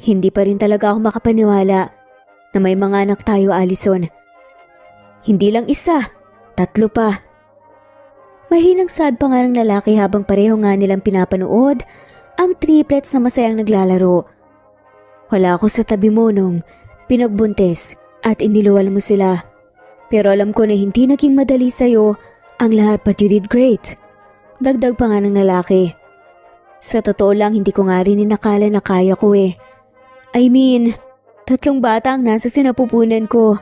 S1: Hindi pa rin talaga ako makapaniwala na may mga anak tayo, Allison. Hindi lang isa, 3 pa. Mahinang sad pa nga ng lalaki habang pareho nga nilang pinapanood ang triplets na masayang naglalaro. Wala ako sa tabi mo nung pinagbuntis at iniluwal mo sila. Pero alam ko na hindi naging madali sa'yo ang lahat but you did great. Dagdag pa nga ng lalaki. Sa totoo lang hindi ko nga rin inakala na kaya ko eh. I mean, 3 bata ang nasa sinapupunan ko.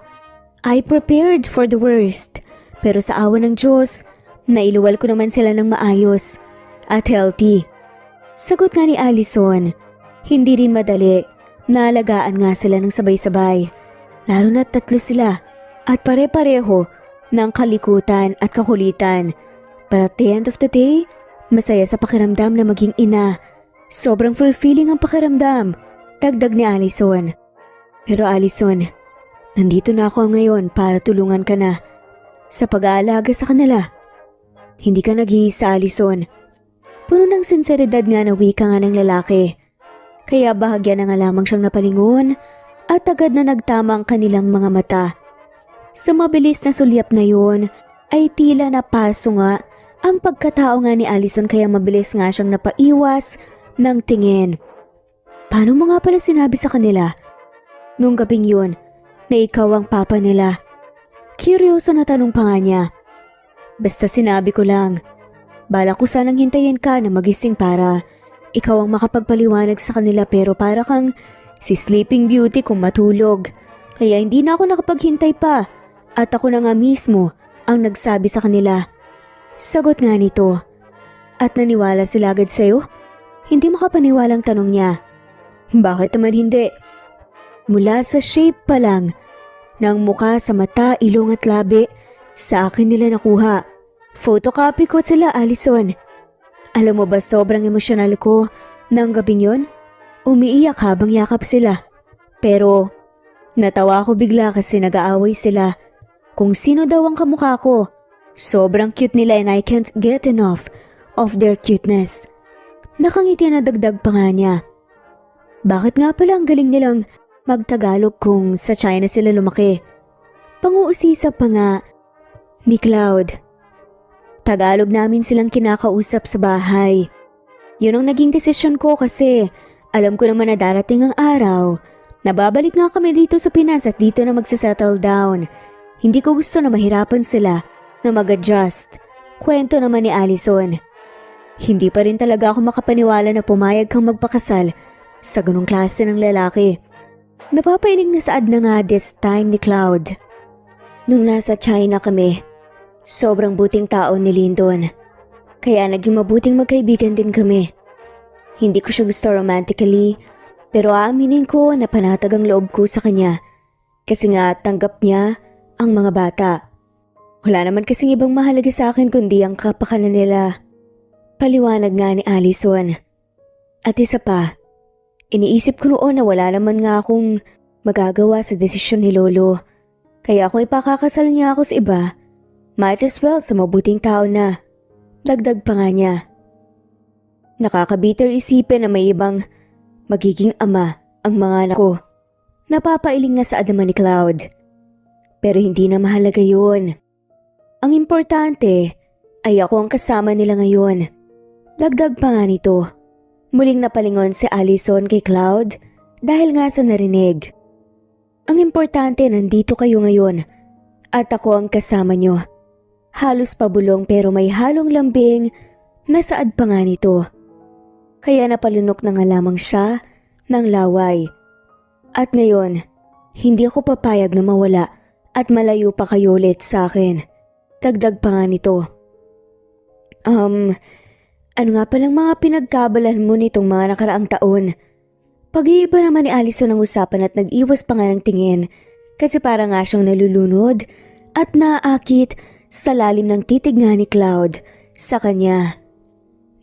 S1: I prepared for the worst. Pero sa awa ng Diyos, nailuwal ko naman sila ng maayos at healthy. Sagot nga ni Allison, hindi rin madali. Naalagaan nga sila ng sabay-sabay. Lalo na 3 sila at pare-pareho ng kalikutan at kakulitan. But at the end of the day, masaya sa pakiramdam na maging ina. Sobrang fulfilling ang pakiramdam. Dagdag ni Allison. Pero Allison, nandito na ako ngayon para tulungan ka na sa pag-aalaga sa kanila. Hindi ka nag-iisa, Allison. Puno ng sinseridad nga na wika nga ng lalaki. Kaya bahagya na nga lamang siyang napalingon at agad na nagtama ang kanilang mga mata. Sa mabilis na sulyap na yun ay tila napaso nga ang pagkatao nga ni Allison kaya mabilis nga siyang napaiwas ng tingin. Paano mo nga pala sinabi sa kanila nung gabing yun na ikaw ang papa nila? Kuryoso na tanong pa nga niya. Basta sinabi ko lang, bala ko sanang hintayin ka na magising para ikaw ang makapagpaliwanag sa kanila pero para kang si Sleeping Beauty kung matulog. Kaya hindi na ako nakapaghintay pa at ako na nga mismo ang nagsabi sa kanila. Sagot nga nito. At naniwala sila agad sa'yo? Hindi makapaniwalang tanong niya. Bakit naman hindi? Mula sa shape pa lang ng mukha sa mata, ilong at labi, sa akin nila nakuha. Photocopy ko sila, Allison. Alam mo ba sobrang emosyonal ko ng gabing yun? Umiiyak habang yakap sila. Pero natawa ako bigla kasi nag-aaway sila. Kung sino daw ang kamukha ko. Sobrang cute nila and I can't get enough of their cuteness. Nakangiti na dagdag pa nga niya. Bakit nga pala ang galing nilang magtagalog kung sa China sila lumaki? Panguusisa pa nga ni Cloud. Tagalog namin silang kinakausap sa bahay. Yun ang naging desisyon ko kasi alam ko naman na darating ang araw. Nababalik nga kami dito sa Pinas at dito na magsasettle down. Hindi ko gusto na mahirapan sila na mag-adjust. Kwento naman ni Allison. Hindi pa rin talaga ako makapaniwala na pumayag kang magpakasal sa ganung klase ng lalaki. Napapailing na saad na nga this time ni Cloud. Nung nasa China kami, sobrang buting tao ni Lyndon. Kaya naging mabuting magkaibigan din kami. Hindi ko siya gusto romantically, pero aaminin ko na panatag ang loob ko sa kanya. Kasi nga tanggap niya ang mga bata. Wala naman kasing ibang mahalaga sa akin kundi ang kapakanan nila. Paliwanag nga ni Allison. At isa pa, iniisip ko noon na wala naman nga akong magagawa sa desisyon ni Lolo. Kaya kung ipakakasal niya ako sa iba, might as well sa mabuting tao na. Dagdag pa nga niya. Nakakabitter isipin na may ibang magiging ama ang mga anak ko. Napapailing na saad naman ni Cloud. Pero hindi na mahalaga yun. Ang importante ay ako ang kasama nila ngayon. Dagdag pa nga nito. Muling napalingon si Allison kay Cloud dahil nga sa narinig. Ang importante nandito kayo ngayon at ako ang kasama nyo. Halos pabulong pero may halong lambing na saad pa nga nito. Kaya napalunok na nga lamang siya ng laway. At ngayon, hindi ako papayag na mawala at malayo pa kayo ulit sa akin. Dagdag pa nga nito. Ano nga palang mga pinagkabalan mo nitong mga nakaraang taon? Pag-iiba naman ni Allison ang usapan at nag-iwas pa nga ng tingin kasi para nga siyang nalulunod at naaakit sa lalim ng titig nga ni Cloud sa kanya.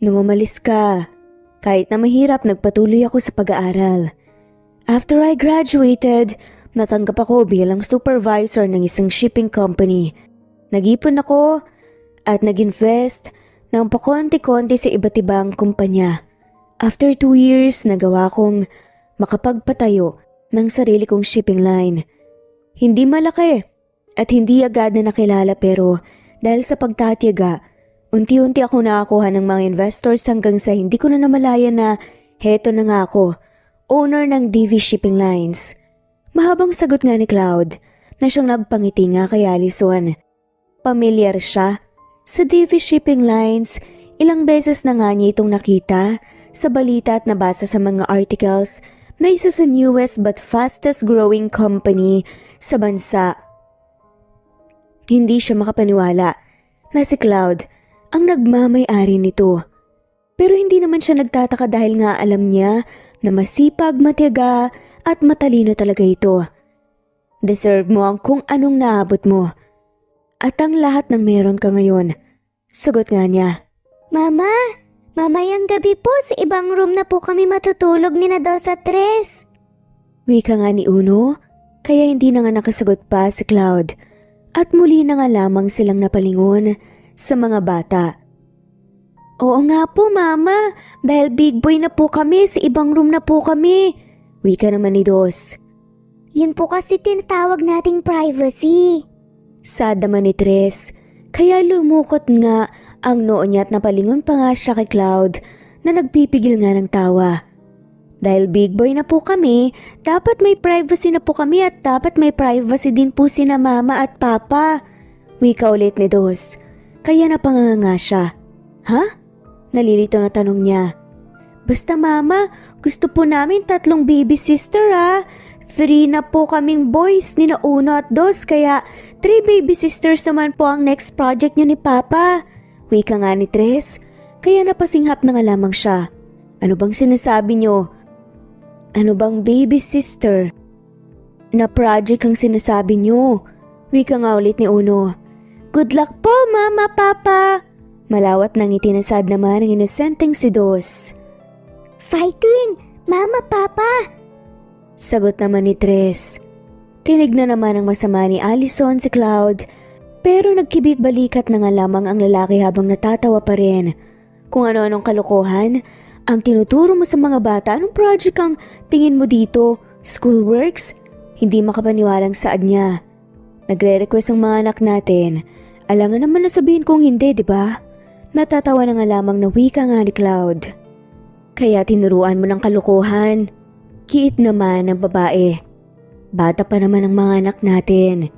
S1: Nung umalis ka, kahit na mahirap nagpatuloy ako sa pag-aaral. After I graduated, natanggap ako bilang supervisor ng isang shipping company. Nag-ipon ako at nag-invest ng pakonti-konti sa iba't ibang kumpanya. After 2 years, nagawa kong makapagpatayo ng sarili kong shipping line. Hindi malaki at hindi agad na nakilala pero dahil sa pagtatiyaga, unti-unti ako nakakuha ng mga investors hanggang sa hindi ko na namalayan na heto na nga ako, owner ng DV Shipping Lines. Mahabang sagot nga ni Cloud na siyang nagpangiti nga kay Allison. Pamilyar siya sa DV Shipping Lines, ilang beses na nga niya itong nakita sa balita at nabasa sa mga articles na isa sa newest but fastest growing company sa bansa. Hindi siya makapaniwala na si Cloud ang nagmamay-ari nito. Pero hindi naman siya nagtataka dahil nga alam niya na masipag, matiyaga at matalino talaga ito. Deserve mo ang kung anong naabot mo. At ang lahat ng meron ka ngayon. Sagot nga niya.
S2: Mama, mamayang gabi po sa ibang room na po kami matutulog ni na 2 at 3.
S1: Wika nga ni Uno, kaya hindi na nga nakasagot pa si Cloud. At muli na nga lamang silang napalingon sa mga bata. Oo nga po mama, dahil big boy na po kami, sa ibang room na po kami. Wika naman ni Dos.
S2: Yun po kasi tinatawag nating privacy.
S1: Sad naman ni Tres, kaya lumukot nga ang noo niya at napalingon pa nga siya kay Cloud na nagpipigil nga ng tawa. Dahil big boy na po kami, dapat may privacy na po kami at dapat may privacy din po sina mama at papa. Wika ulit ni Dos, kaya napanganga siya. Ha? Nalilito na tanong niya. Basta mama, gusto po namin 3 baby sister ha. 3 na po kaming boys ni na Uno at Dos kaya 3 baby sisters naman po ang next project niyo ni Papa. Wika nga ni Tres, kaya napasinghap na nga lamang siya. Ano bang sinasabi niyo? Ano bang baby sister? Na project ang sinasabi niyo? Wika nga ulit ni Uno. Good luck po Mama, Papa. Malawat nang itinasad naman ang inosenteng si Dos.
S2: Fighting! Mama, Papa!
S1: Sagot naman ni Tres. Tinig na naman ang masama ni Allison si Cloud, pero nagkibit-balikat na nga lamang ang lalaki habang natatawa pa rin. Kung ano-anong kalokohan ang tinuturo mo sa mga bata, anong project ang tingin mo dito? Schoolworks? Hindi makapaniwalang saad niya. Nagre-request ang mga anak natin. Alangan naman na sabihin kung hindi, di ba? Natatawa na nga lamang na wika nga ni Cloud. Kaya tinuruan mo ng kalokohan. Kiit naman ng babae. Bata pa naman ang mga anak natin.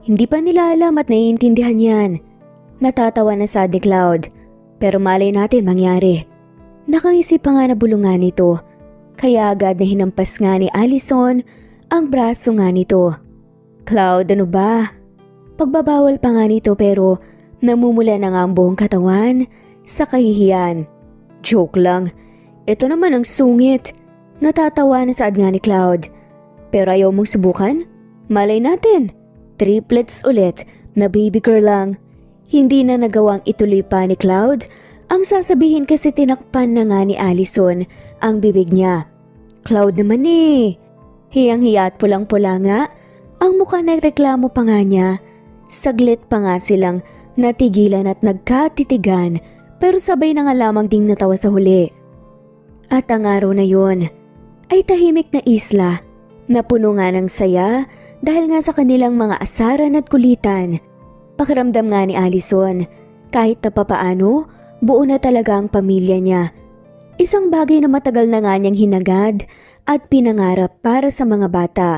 S1: Hindi pa nila alam at naiintindihan yan. Natatawa na sad ni Cloud. Pero malay natin mangyari. Nakaisip pa nga na bulungan nito. Kaya agad na hinampas nga ni Allison ang braso nga nito. Cloud, ano ba? Pagbabawal pa nga nito pero namumula na nga ang buong katawan sa kahihiyan. Joke lang. Ito naman ang sungit. Natatawa na saad nga ni Cloud. Pero ayaw mong subukan? Malay natin. Triplets ulit na baby girl lang. Hindi na nagawang ituloy pa ni Cloud. Ang sasabihin kasi tinakpan na nga ni Allison ang bibig niya. Cloud naman eh. Hiyang-hiya at pulang-pula nga. Ang mukha nagreklamo pa nga niya. Saglit pa nga silang natigilan at nagkatitigan pero sabay na nga lamang ding natawa sa huli. At ang araw na yun ay tahimik na isla na puno nga ng saya dahil nga sa kanilang mga asaran at kulitan. Pakiramdam nga ni Allison kahit na papaano buo na talaga ang pamilya niya. Isang bagay na matagal na nga niyang hinagad at pinangarap para sa mga bata.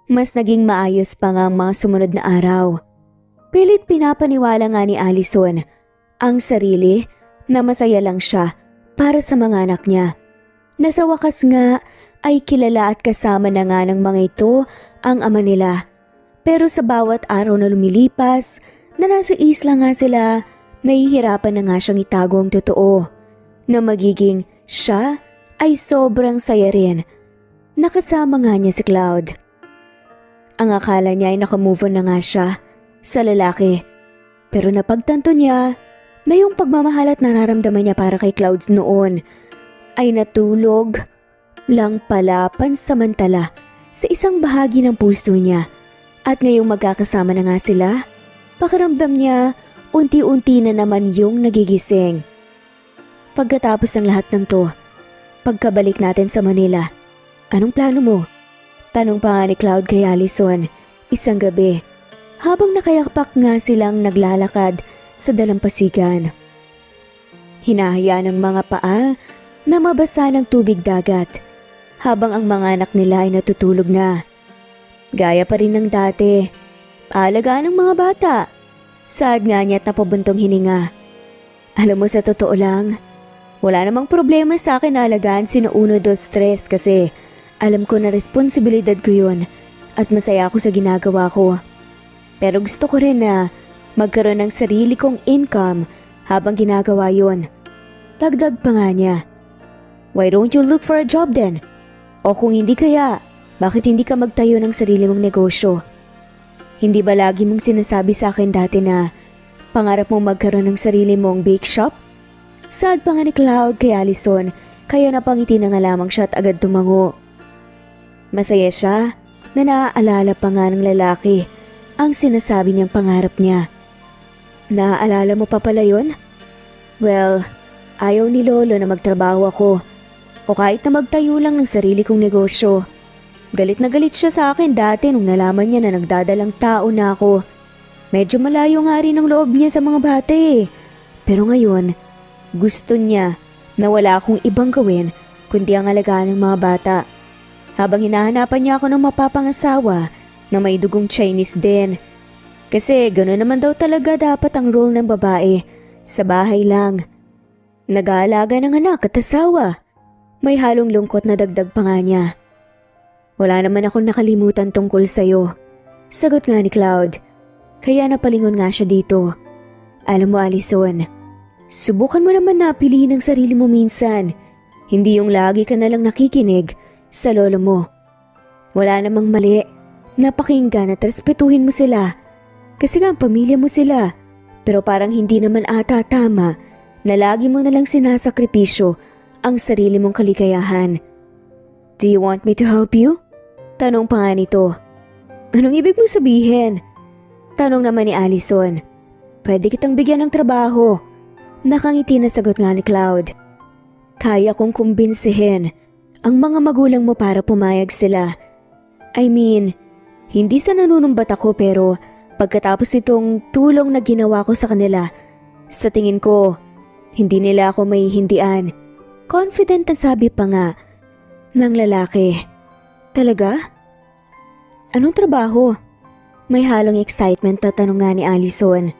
S1: Mas naging maayos pa nga ang mga sumunod na araw. Pilit pinapaniwala nga ni Allison ang sarili na masaya lang siya para sa mga anak niya. Nasa wakas nga ay kilala at kasama na nga ng mga ito ang ama nila. Pero sa bawat araw na lumilipas na nasa isla nga sila, nahihirapan na nga siyang itago ang totoo na magiging siya ay sobrang saya rin. Nakasama nga niya si Cloud. Ang akala niya ay nakamove on na nga siya sa lalaki. Pero napagtanto niya na yung pagmamahal at nararamdaman niya para kay Clouds noon ay natulog lang pala pansamantala sa isang bahagi ng puso niya. At ngayong magkakasama na nga sila, pakiramdam niya unti-unti na naman yung nagigising. Pagkatapos ng lahat ng to, pagkabalik natin sa Manila, anong plano mo? Tanong pa nga ni Cloud kay Allison isang gabi habang nakayakpak nga silang naglalakad sa dalampasigan. Hinahayaan ng mga paa na mabasa ng tubig dagat habang ang mga anak nila ay natutulog na. Gaya pa rin ng dati, alagaan ng mga bata. Saad nga niya at napabuntong hininga. Alam mo sa totoo lang, wala namang problema sa akin na alagaan sina 1, 2, 3 kasi alam ko na responsibilidad ko yun at masaya ako sa ginagawa ko. Pero gusto ko rin na magkaroon ng sarili kong income habang ginagawa yun. Dagdag pa nga niya. Why don't you look for a job then? O kung hindi kaya, bakit hindi ka magtayo ng sarili mong negosyo? Hindi ba lagi mong sinasabi sa akin dati na pangarap mong magkaroon ng sarili mong bake shop? Saad pa nga ni Cloud kay Allison kaya napangiti na nga lamang siya at agad tumango. Masaya siya na naaalala pa nga ng lalaki ang sinasabi niyang pangarap niya. Naaalala mo pa pala yun? Well, ayaw ni Lolo na magtrabaho ako o kahit na magtayo lang ng sarili kong negosyo. Galit na galit siya sa akin dati nung nalaman niya na nagdadalang tao na ako. Medyo malayo nga rin ang loob niya sa mga bata eh. Pero ngayon, gusto niya na wala akong ibang gawin kundi ang alagaan ng mga bata. Habang hinahanapan niya ako ng mapapangasawa na may dugong Chinese din. Kasi gano'n naman daw talaga dapat ang role ng babae, sa bahay lang. Nag-aalaga ng anak at asawa. May halong lungkot na dagdag pa nga niya. Wala naman akong nakalimutan tungkol sa'yo. Sagot nga ni Cloud. Kaya napalingon nga siya dito. Alam mo Allison, subukan mo naman na piliin ang sarili mo minsan. Hindi yung lagi ka nalang nakikinig sa lolo mo. Wala namang mali na pakinggan at respetuhin mo sila. Kasi nga pamilya mo sila. Pero parang hindi naman ata tama na lagi mo nalang sinasakripisyo ang sarili mong kaligayahan. Do you want me to help you? Tanong pa nga nito. Anong ibig mong sabihin? Tanong naman ni Allison. Pwede kitang bigyan ng trabaho. Nakangiti na sagot nga ni Cloud. Kaya kong kumbinsihin ang mga magulang mo para pumayag sila. I mean, hindi sa nanunumbat ako pero pagkatapos itong tulong na ginawa ko sa kanila, sa tingin ko, hindi nila ako maihindian. Confident na sabi pa nga ng lalaki. Talaga? Anong trabaho? May halong excitement na tanong nga ni Allison.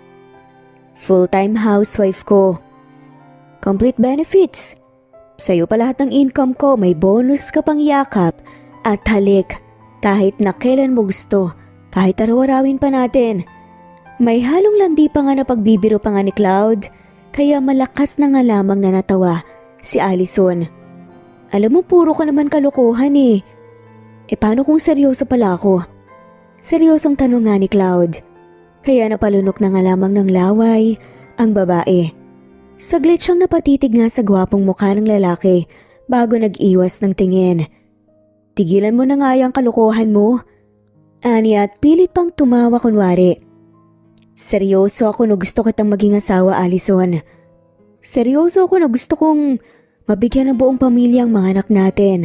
S1: Full-time housewife ko. Complete benefits. Sa'yo pa lahat ng income ko, may bonus ka pang yakap at halik kahit na kailan mo gusto, kahit araw-arawin pa natin. May halong landi pa nga na pagbibiro pa nga ni Cloud, kaya malakas na nga lamang na natawa si Allison. Alam mo, puro ka naman kalokohan eh. Paano kung seryoso pala ako? Seryosong tanong nga ni Cloud. Kaya napalunok na nga lamang ng laway ang babae. Saglit siyang napatitig nga sa gwapong mukha ng lalaki bago nag-iwas ng tingin. Tigilan mo na nga yung kalokohan mo. Ani at pilit pang tumawa kunwari. Seryoso ako na gusto kitang maging asawa, Allison. Seryoso ako na gusto kong mabigyan ng buong pamilya ang mga anak natin.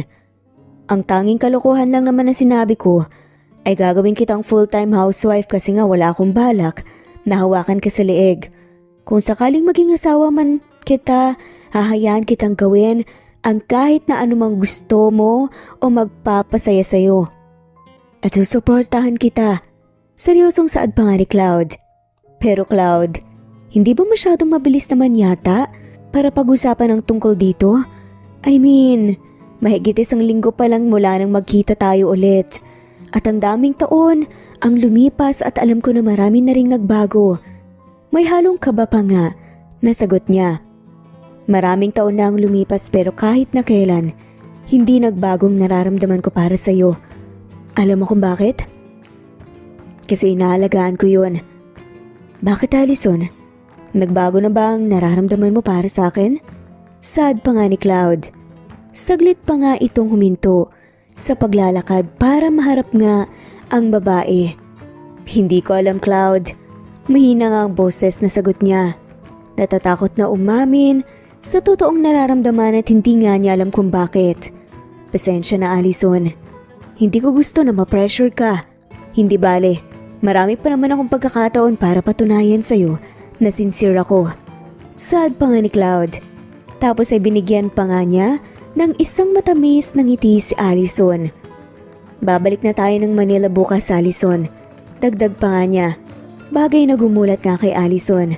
S1: Ang tanging kalokohan lang naman na sinabi ko ay gagawin kitang full-time housewife kasi nga wala akong balak na hawakan ka sa leeg. Kung sakaling maging asawa man kita, hahayaan kitang gawin ang kahit na anumang gusto mo o magpapasaya sa'yo. At susuportahan kita. Seryosong saad pa nga ni Cloud. Pero Cloud, hindi ba masyadong mabilis naman yata para pag-usapan ang tungkol dito? I mean, mahigit isang linggo pa lang mula nang magkita tayo ulit. At ang daming taon ang lumipas at alam ko na marami na ring nagbago. May halong kaba pa nga, nasagot niya. Maraming taon na ang lumipas pero kahit na kailan, hindi nagbagong nararamdaman ko para sa'yo. Alam mo kung bakit? Kasi inaalagaan ko yun. Bakit, Allison? Nagbago na ba ang nararamdaman mo para sa akin? Sad pa nga ni Cloud. Saglit pa nga itong huminto sa paglalakad para maharap nga ang babae. Hindi ko alam, Cloud. Mahina nga ang boses na sagot niya. Natatakot na umamin sa totoong nararamdaman at hindi nga niya alam kung bakit. Pasensya na, Allison. Hindi ko gusto na ma-pressure ka. Hindi bale, marami pa naman akong pagkakataon para patunayan sa'yo na sincere ako. Sad pa nga ni Cloud. Tapos ay binigyan pa nga niya ng isang matamis na ngiti si Allison. Babalik na tayo ng Manila bukas, Allison. Dagdag pa nga niya. Bagay na gumulat nga kay Allison.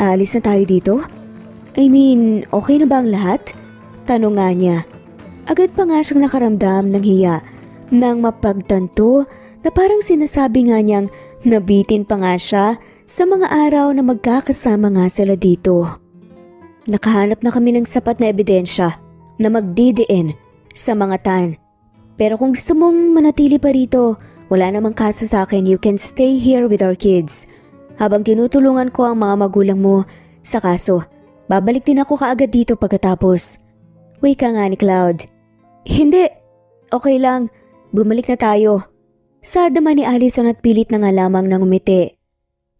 S1: Alis na tayo dito? I mean, okay na ba ang lahat? Tanong nga niya. Agad pa nga siyang nakaramdam ng hiya nang mapagtanto na parang sinasabi nga niyang nabitin pa nga siya sa mga araw na magkakasama nga sila dito. Nakahanap na kami ng sapat na ebidensya na magdidiin sa mga tan. Pero kung gusto mong manatili pa rito, wala namang kaso sa akin, you can stay here with our kids. Habang tinutulungan ko ang mga magulang mo sa kaso, babalik din ako kaagad dito pagkatapos. Wika nga ni Cloud. Hindi, okay lang, bumalik na tayo. Sad naman ni Allison at pilit na nga lamang nang umiti.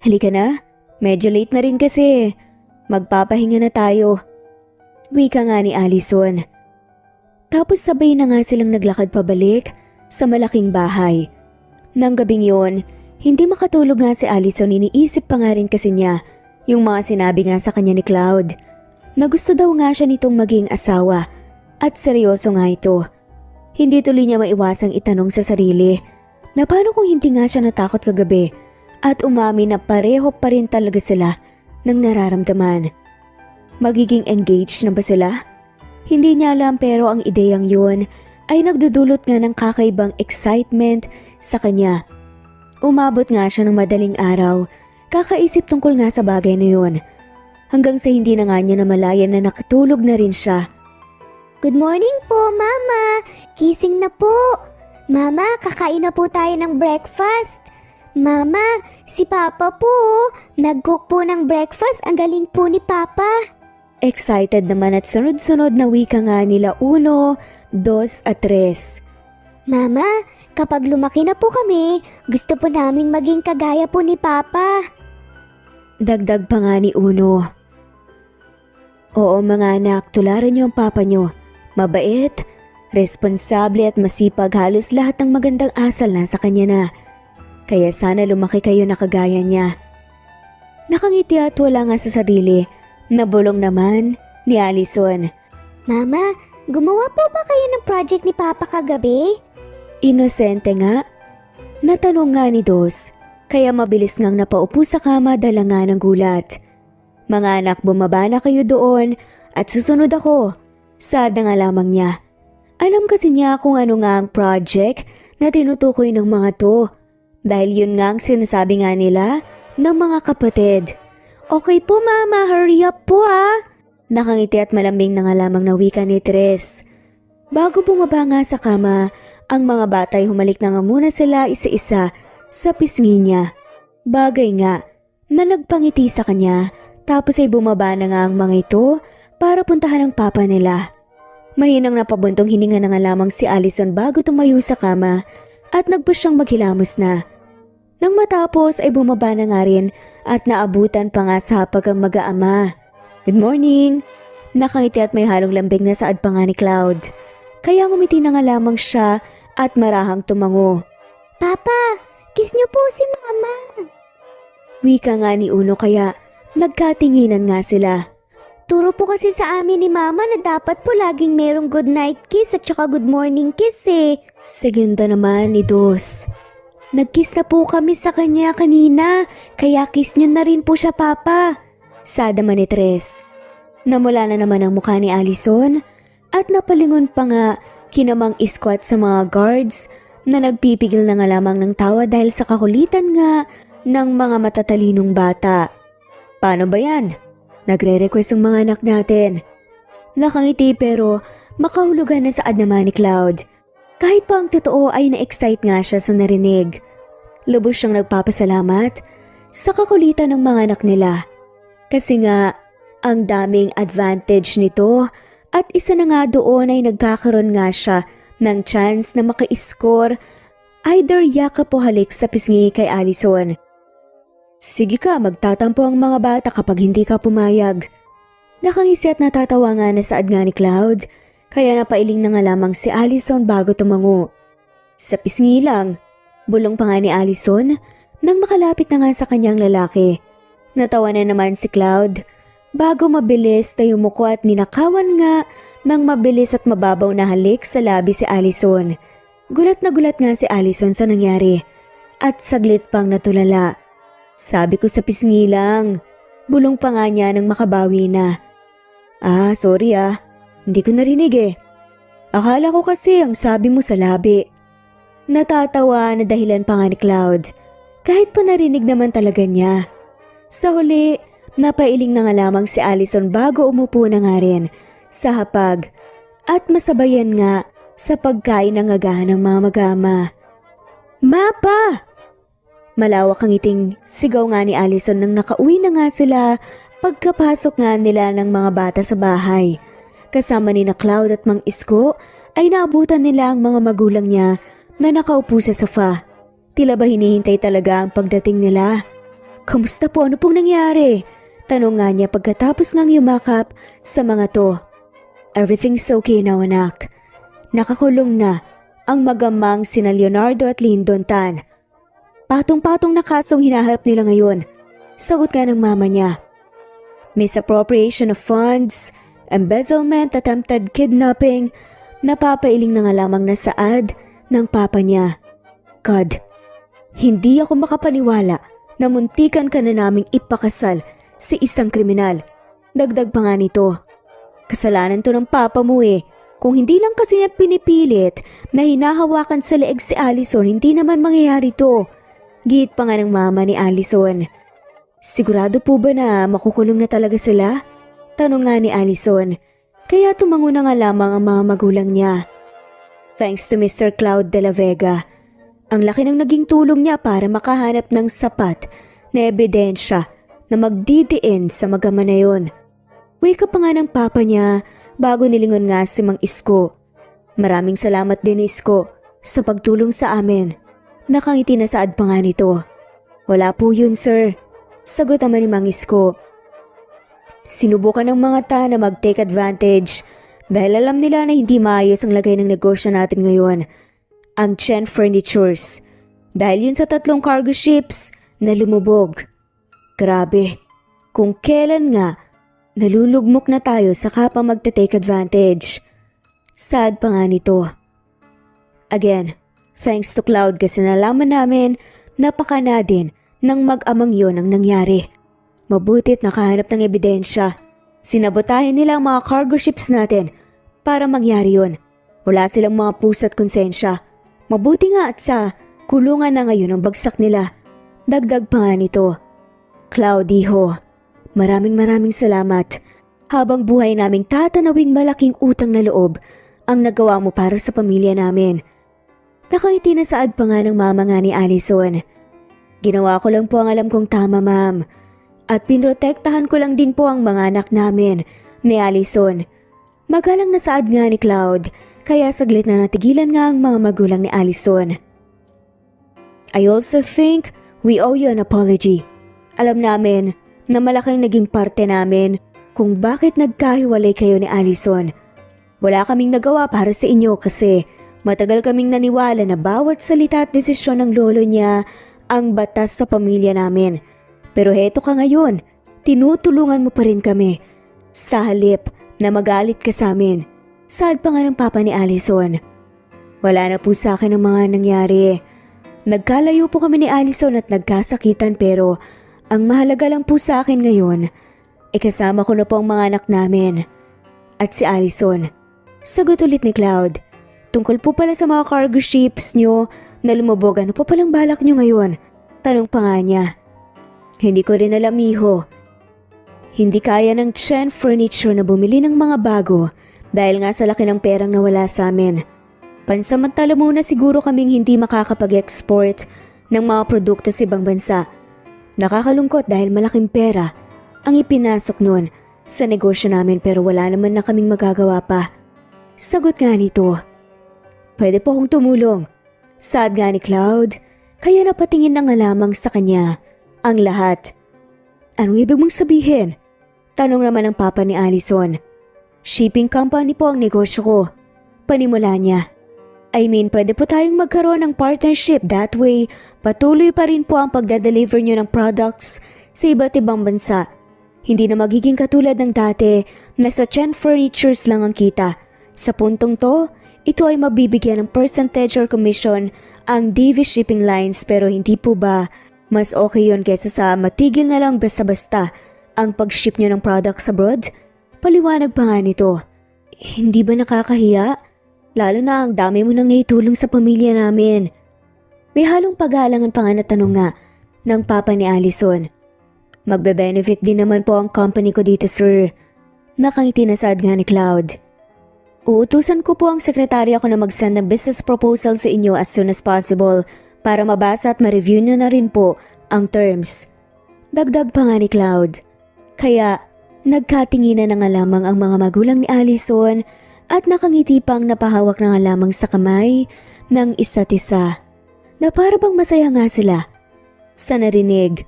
S1: Halika na, medyo late na rin kasi. Magpapahinga na tayo. Wika nga ni Allison. Tapos sabay na nga silang naglakad pabalik sa malaking bahay. Nang gabing yon, hindi makatulog nga si Allison, iniisip pa nga rin kasi niya yung mga sinabi nga sa kanya ni Cloud na gusto daw nga siya nitong maging asawa at seryoso nga ito. Hindi tuloy niya maiwasang itanong sa sarili na paano kung hindi nga siya natakot kagabi at umamin na pareho pa rin talaga sila ng nararamdaman. Magiging engaged na ba sila? Hindi niya alam pero ang ideyang yun ay nagdudulot nga ng kakaibang excitement sa kanya. Umabot nga siya ng madaling araw, kakaisip tungkol nga sa bagay na yun. Hanggang sa hindi na nga niya namalayan na nakatulog na rin siya.
S2: Good morning po, Mama! Gising na po! Mama, kakain na po tayo ng breakfast! Mama, si Papa po! Nag-cook po ng breakfast, ang galing po ni Papa!
S1: Excited naman at sunod-sunod na wika nga nila 1, 2 at 3.
S2: Mama, kapag lumaki na po kami, gusto po naming maging kagaya po ni Papa.
S1: Dagdag pa nga ni Uno. Oo mga anak, tularan niyo ang papa niyo. Mabait, responsable at masipag, halos lahat ng magandang asal na sa kanya na. Kaya sana lumaki kayo na kagaya niya. Nakangiti at wala nga sa sarili. Nabulong naman ni Allison.
S2: Mama, gumawa po ba kayo ng project ni Papa kagabi?
S1: Inosente nga. Natanong nga ni Dos, kaya mabilis ngang napaupo sa kama dala nga ng gulat. Mga anak, bumaba na kayo doon at susunod ako. Sad na nga lamang niya. Alam kasi niya kung ano nga ang project na tinutukoy ng mga to. Dahil yun nga ang sinasabi nga nila ng mga kapatid. Okay po mama, hurry up po ha. Nakangiti at malambing na nga lamang na wika ni Tres. Bago bumaba nga sa kama, ang mga batay humalik na nga muna sila isa-isa sa pisngi niya. Bagay nga na nagpangiti sa kanya, tapos ay bumaba na nga ang mga ito para puntahan ang papa nila. Mahinang napabuntong hininga na nga lamang si Allison bago tumayo sa kama at nagpush siyang maghilamos na. Nang matapos ay bumaba na nga rin at naabutan pa nga sa hapag ang mag-aama. Good morning! Nakangiti at may halong lambing na saad pa nga ni Cloud. Kaya ngumiti na nga lamang siya at marahang tumango.
S2: Papa, kiss niyo po si Mama.
S1: Wika nga ni Uno kaya nagkatinginan nga sila.
S2: Turo po kasi sa amin ni Mama na dapat po laging merong good night kiss at saka good morning kiss eh.
S1: Segunda naman ni Dos. Nag-kiss na po kami sa kanya kanina, kaya kiss niyo na rin po siya papa. Sada man ni Tres. Namula na naman ang mukha ni Allison at napalingon pa nga kinamang iskwat sa mga guards na nagpipigil na nga lamang ng tawa dahil sa kakulitan nga ng mga matatalinong bata. Paano ba yan? Nagre-request ang mga anak natin. Nakangiti pero makahulugan na saad naman ni Cloud. Kahit pa ang totoo ay na-excite nga siya sa narinig. Lubos siyang nagpapasalamat sa kakulitan ng mga anak nila. Kasi nga, ang daming advantage nito at isa na nga doon ay nagkakaroon nga siya ng chance na maka-score either yakap o halik sa pisngi kay Allison. Sige ka, magtatampo ang mga bata kapag hindi ka pumayag. Nakangisi at natatawa nga na saad nga ni Cloud. Kaya napailing na nga lamang si Allison bago tumango. Sa pisngi lang, bulong pa nga ni Allison nang makalapit na nga sa kanyang lalaki. Natawa na naman si Cloud bago mabilis na yumuko at ninakawan nga ng mabilis at mababaw na halik sa labi si Allison. Gulat nga si Allison sa nangyari at saglit pang natulala. Sabi ko sa pisngi lang, bulong pa nga niya nang makabawi na. Sorry Hindi ko narinig eh. Akala ko kasi ang sabi mo sa labi. Natatawa na dahilan pa nga ni Cloud. Kahit pa narinig naman talaga niya. Sa huli, napailing na nga lamang si Allison bago umupo na nga rin sa hapag at masabayan nga sa pagkain ng agahan ng mga mag-ama. Mapa! Malawak ang ngiting sigaw nga ni Allison nang nakauwi na nga sila pagkapasok nga nila ng mga bata sa bahay. Kasama ni na Cloud at Mang Isko ay naabutan nila ang mga magulang niya na nakaupo sa sofa. Tila ba hinihintay talaga ang pagdating nila? Kamusta po? Ano pong nangyari? Tanong nga niya pagkatapos ngang yumakap sa mga to. Everything's okay now anak. Nakakulong na ang magamang sina Leonardo at Lyndon Tan. Patong-patong na kasong hinaharap nila ngayon. Sagot nga ng mama niya. Misappropriation of funds, embezzlement, attempted kidnapping, napapailing na nga lamang na saad ng papa niya. God, hindi ako makapaniwala na muntikan ka na naming ipakasal sa isang kriminal. Dagdag pa nga nito. Kasalanan to ng papa mo eh. Kung hindi lang kasi niya pinipilit na hinahawakan sa leeg si Allison, hindi naman mangyayari to. Gihit pa nga ng mama ni Allison. Sigurado po ba na makukulong na talaga sila? Tanong nga ni Allison, kaya tumango na nga lamang ang mga magulang niya. Thanks to Mr. Cloud de la Vega, ang laki ng naging tulong niya para makahanap ng sapat na ebidensya na magdidiin sa magama na yun. Wake up pa nga ng papa niya bago nilingon nga si Mang Isko. Maraming salamat din Isko sa pagtulong sa amin. Nakangiti na saad pa nga nito. Wala po yun sir, sagot naman ni Mang Isko. Sinubukan ng mga ta na mag-take advantage dahil alam nila na hindi maayos ang lagay ng negosyo natin ngayon. Ang Chen Furnitures. Dahil yun sa 3 cargo ships na lumubog. Grabe, kung kailan nga nalulugmok na tayo saka pa magte-take advantage. Sad pa nga nito. Again, Thanks to Cloud kasi nalaman namin napaka na din ng mag-amang yon ang nangyari. Mabuti't nakahanap ng ebidensya. Sinabotahin nila ang mga cargo ships natin para mangyari yon. Wala silang mga puso at konsensya. Mabuti nga at sa kulungan na ngayon ang bagsak nila. Dagdag pa nga nito. Cloud, iho, maraming salamat. Habang buhay naming tatanawing malaking utang na loob ang nagawa mo para sa pamilya namin. Nakangiti na saad pa nga ng mama nga ni Allison. Ginawa ko lang po ang alam kong tama, ma'am. At pinrotektahan ko lang din po ang mga anak namin ni Allison. Magalang na saad nga ni Cloud, kaya saglit na natigilan nga ang mga magulang ni Allison. I also think we owe you an apology. Alam namin na malaking naging parte namin kung bakit nagkahiwalay kayo ni Allison. Wala kaming nagawa para sa inyo kasi matagal kaming naniwala na bawat salita at desisyon ng lolo niya ang batas sa pamilya namin. Pero heto ka ngayon, tinutulungan mo pa rin kami. Sa halip na magalit ka sa amin. Sad pa nga ng papa ni Allison. Wala na po sa akin ang mga nangyari. Nagkalayo po kami ni Allison at nagkasakitan pero ang mahalaga lang po sa akin ngayon, kasama ko na po ang mga anak namin. At si Allison. Sagot ulit ni Cloud. Tungkol po pala sa mga cargo ships nyo na lumubog, ano po palang balak nyo ngayon? Tanong pa nga niya. Hindi ko rin alam, iho. Hindi kaya ng Chen Furniture na bumili ng mga bago dahil nga sa laki ng perang nawala sa amin. Pansamantala muna siguro kaming hindi makakapag-export ng mga produkto sa ibang bansa. Nakakalungkot dahil malaking pera ang ipinasok nun sa negosyo namin pero wala naman na kaming magagawa pa. Sagot nga nito. Pwede po akong tumulong. Saad nga ni Cloud, kaya napatingin na nga lamang sa kanya ang lahat. Anong ibig mong sabihin? Tanong naman ng papa ni Allison. Shipping company po ang negosyo ko. Panimula niya. I mean, pwede po tayong magkaroon ng partnership. That way, patuloy pa rin po ang pagdadeliver nyo ng products sa iba't ibang bansa. Hindi na magiging katulad ng dati na sa Chen Furnitures lang ang kita. Sa puntong to, ito ay mabibigyan ng percentage or commission ang DV Shipping Lines pero hindi po ba mas okay yon kesa sa matigil na lang basta-basta ang pag-ship nyo ng products abroad? Paliwanag pa nga nito. Hindi ba nakakahiya? Lalo na ang dami mo nang naitulong sa pamilya namin. May halong pag-aalangan pa nga na tanong nga ng papa ni Allison. Magbe-benefit din naman po ang company ko dito, sir. Nakangiti na saad nga ni Cloud. Uutusan ko po ang sekretarya ko na mag-send ng business proposal sa inyo as soon as possible para mabasa at ma-review nyo na rin po ang terms. Dagdag pa nga ni Cloud. Kaya nagkatinginan na nga lamang ang mga magulang ni Allison at nakangiti pang napahawak na nga lamang sa kamay ng isa't isa. Na para bang masaya nga sila. Sa narinig.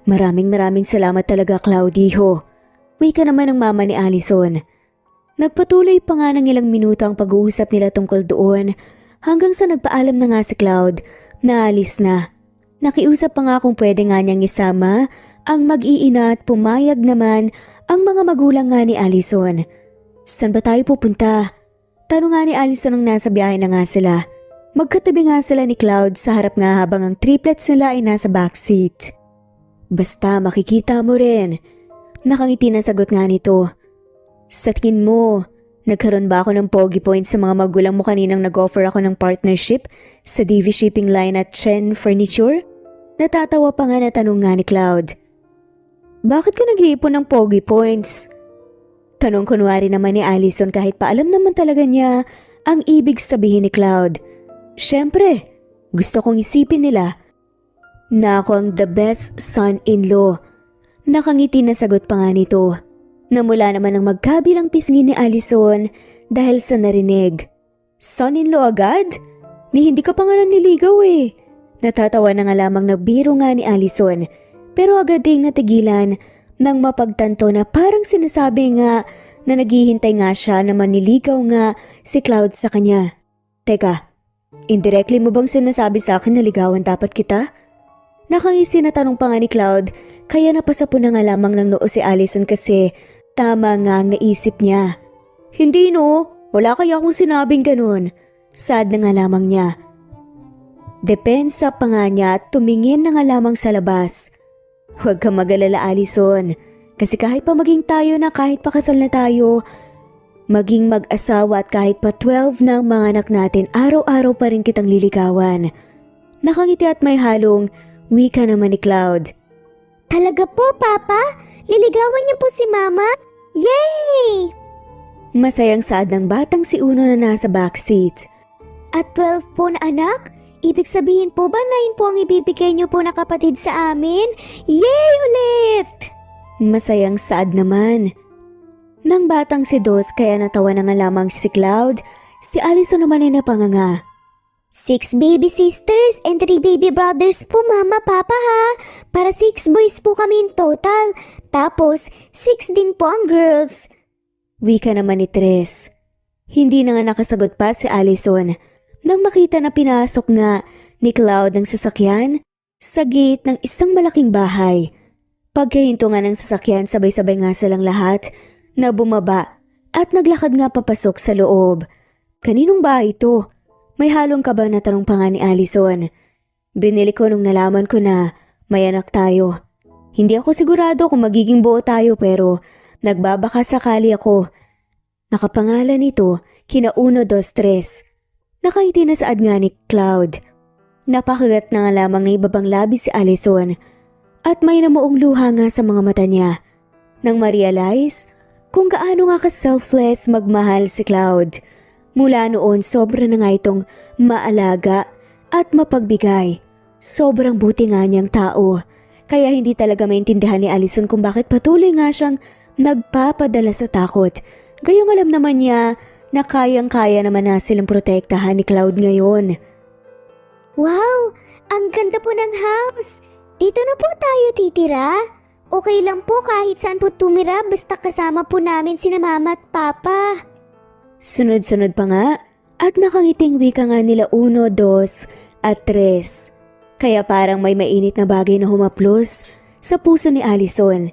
S1: Maraming salamat talaga, Claudiho. Wika naman ng mama ni Allison. Nagpatuloy pa nga ng ilang minuto ang pag-uusap nila tungkol doon hanggang sa nagpaalam na nga si Cloud na alis na. Nakiusap pa nga kung pwede nga niyang isama ang mag-iina at pumayag naman ang mga magulang nga ni Allison. Saan ba tayo pupunta? Tanong nga ni Allison nung nasa biyahe na nga sila. Magkatabi nga sila ni Cloud sa harap nga habang ang triplets nila ay nasa backseat. Basta makikita mo rin. Nakangiti na sagot nga nito. Sa tingin mo, nagkaroon ba ako ng pogi points sa mga magulang mo kaninang nag-offer ako ng partnership sa DV Shipping Line at Chen Furniture? Natatawa pa nga na tanong nga ni Cloud. Bakit ka nag-iipon ng pogi points? Tanong kunwari naman ni Allison kahit pa alam naman talaga niya ang ibig sabihin ni Cloud. Siyempre, gusto kong isipin nila na ako ang the best son-in-law. Nakangiti na sagot pa nga nito. Namula naman ang magkabilang pisngi ni Allison dahil sa narinig. Son-in-law agad? Ni hindi ka pa nga naniligaw eh. Natatawa na nga lamang na biro nga ni Allison pero agad ding natigilan nang mapagtanto na parang sinasabi nga na naghihintay nga siya na maniligaw nga si Cloud sa kanya. Teka, indirectly mo bang sinasabi sa akin na ligawan dapat kita? Nakangisi na tanong pa nga ni Cloud kaya napasapo na nga lamang ng noo si Allison kasi tama nga ang naisip niya. Hindi no, wala kaya akong sinabing ganun. Sad na nga lamang niya. Depensa pa nga niya at tumingin na nga lamang sa labas. Huwag kang mag-alala, Allison. Kasi kahit pa maging tayo na, kahit pa kasal na tayo, maging mag-asawa at kahit pa 12 na ang mga anak natin, araw-araw pa rin kitang liligawan. Nakangiti at may halong wika naman ni Cloud.
S2: Talaga po, Papa? Liligawan niyo po si Mama? Yay!
S1: Masayang saad ng batang si Uno na nasa backseat.
S2: At 12 po na anak? Ibig sabihin po ba na yun po ang ibibigay niyo po na kapatid sa amin? Yay ulit!
S1: Masayang saad naman. Nang batang si Dos kaya natawa na nga lamang si Cloud, si Allison naman ay napanganga.
S2: 6 baby sisters and 3 baby brothers po, Mama, Papa ha. Para 6 boys po kami in total. Tapos 6 din po ang girls.
S1: Wika naman ni Tres. Hindi na nga nakasagot pa si Allison nang makita na pinasok nga ni Cloud ng sasakyan sa gate ng isang malaking bahay. Pagkahinto nga ng sasakyan, sabay-sabay nga silang lahat na bumaba at naglakad nga papasok sa loob. Kaninong bahay ito? May halong kaba na tanong pa nga ni Allison. Binili ko nung nalaman ko na may anak tayo. Hindi ako sigurado kung magiging buo tayo pero nagbabaka sakali ako. Nakapangalan nito kina 1, 2, 3. Nakaiti na saad nga ni Cloud. Napakagat na nga lamang na ibabang labi si Allison at may namuong luha nga sa mga mata niya nang ma-realize kung gaano nga ka-selfless magmahal si Cloud. Mula noon sobra na nga itong maalaga at mapagbigay. Sobrang buti nga niyang tao. Kaya hindi talaga maintindihan ni Allison kung bakit patuloy nga siyang nagpapadala sa takot. Gayong alam naman niya na kayang-kaya naman na silang protektahan ni Cloud ngayon.
S2: Wow! Ang ganda po ng house! Dito na po tayo titira? Okay lang po kahit saan po tumira basta kasama po namin sina Mama at Papa.
S1: Sunod-sunod pa nga at nakangiting wika nga nila 1, 2 at 3. Kaya parang may mainit na bagay na humaplos sa puso ni Allison.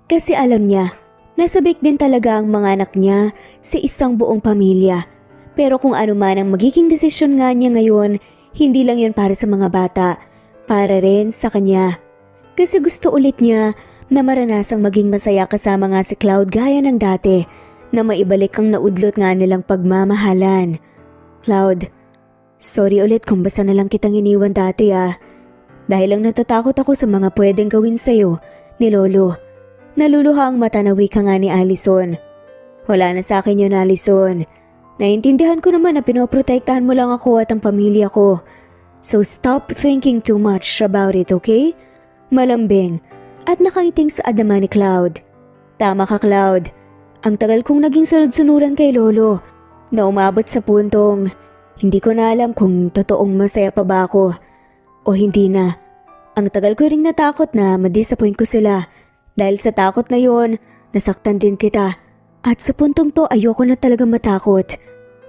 S1: Kasi alam niya, nasabik din talaga ang mga anak niya sa isang buong pamilya. Pero kung ano man ang magiging desisyon nga niya ngayon, hindi lang yun para sa mga bata, para rin sa kanya. Kasi gusto ulit niya na maranasang maging masaya kasama nga si Cloud gaya ng dati, na maibalik ang naudlot nga nilang pagmamahalan. Cloud, sorry ulit kung basta na lang kitang iniwan dati Dahil lang natatakot ako sa mga pwedeng gawin sa'yo ni Lolo. Naluluha ang mata na wika nga ni Allison. Wala na sa akin yun, Allison. Naintindihan ko naman na pinoprotektahan mo lang ako at ang pamilya ko. So stop thinking too much about it, okay? Malambing at nakangiting saad naman ni Cloud. Tama ka, Cloud. Ang tagal kong naging sunod-sunuran kay Lolo na umabot sa puntong hindi ko na alam kung totoong masaya pa ba ako o hindi na. Ang tagal ko ring natakot na ma-disappoint ko sila. Dahil sa takot na yon, nasaktan din kita. At sa puntong to ayoko na talaga matakot.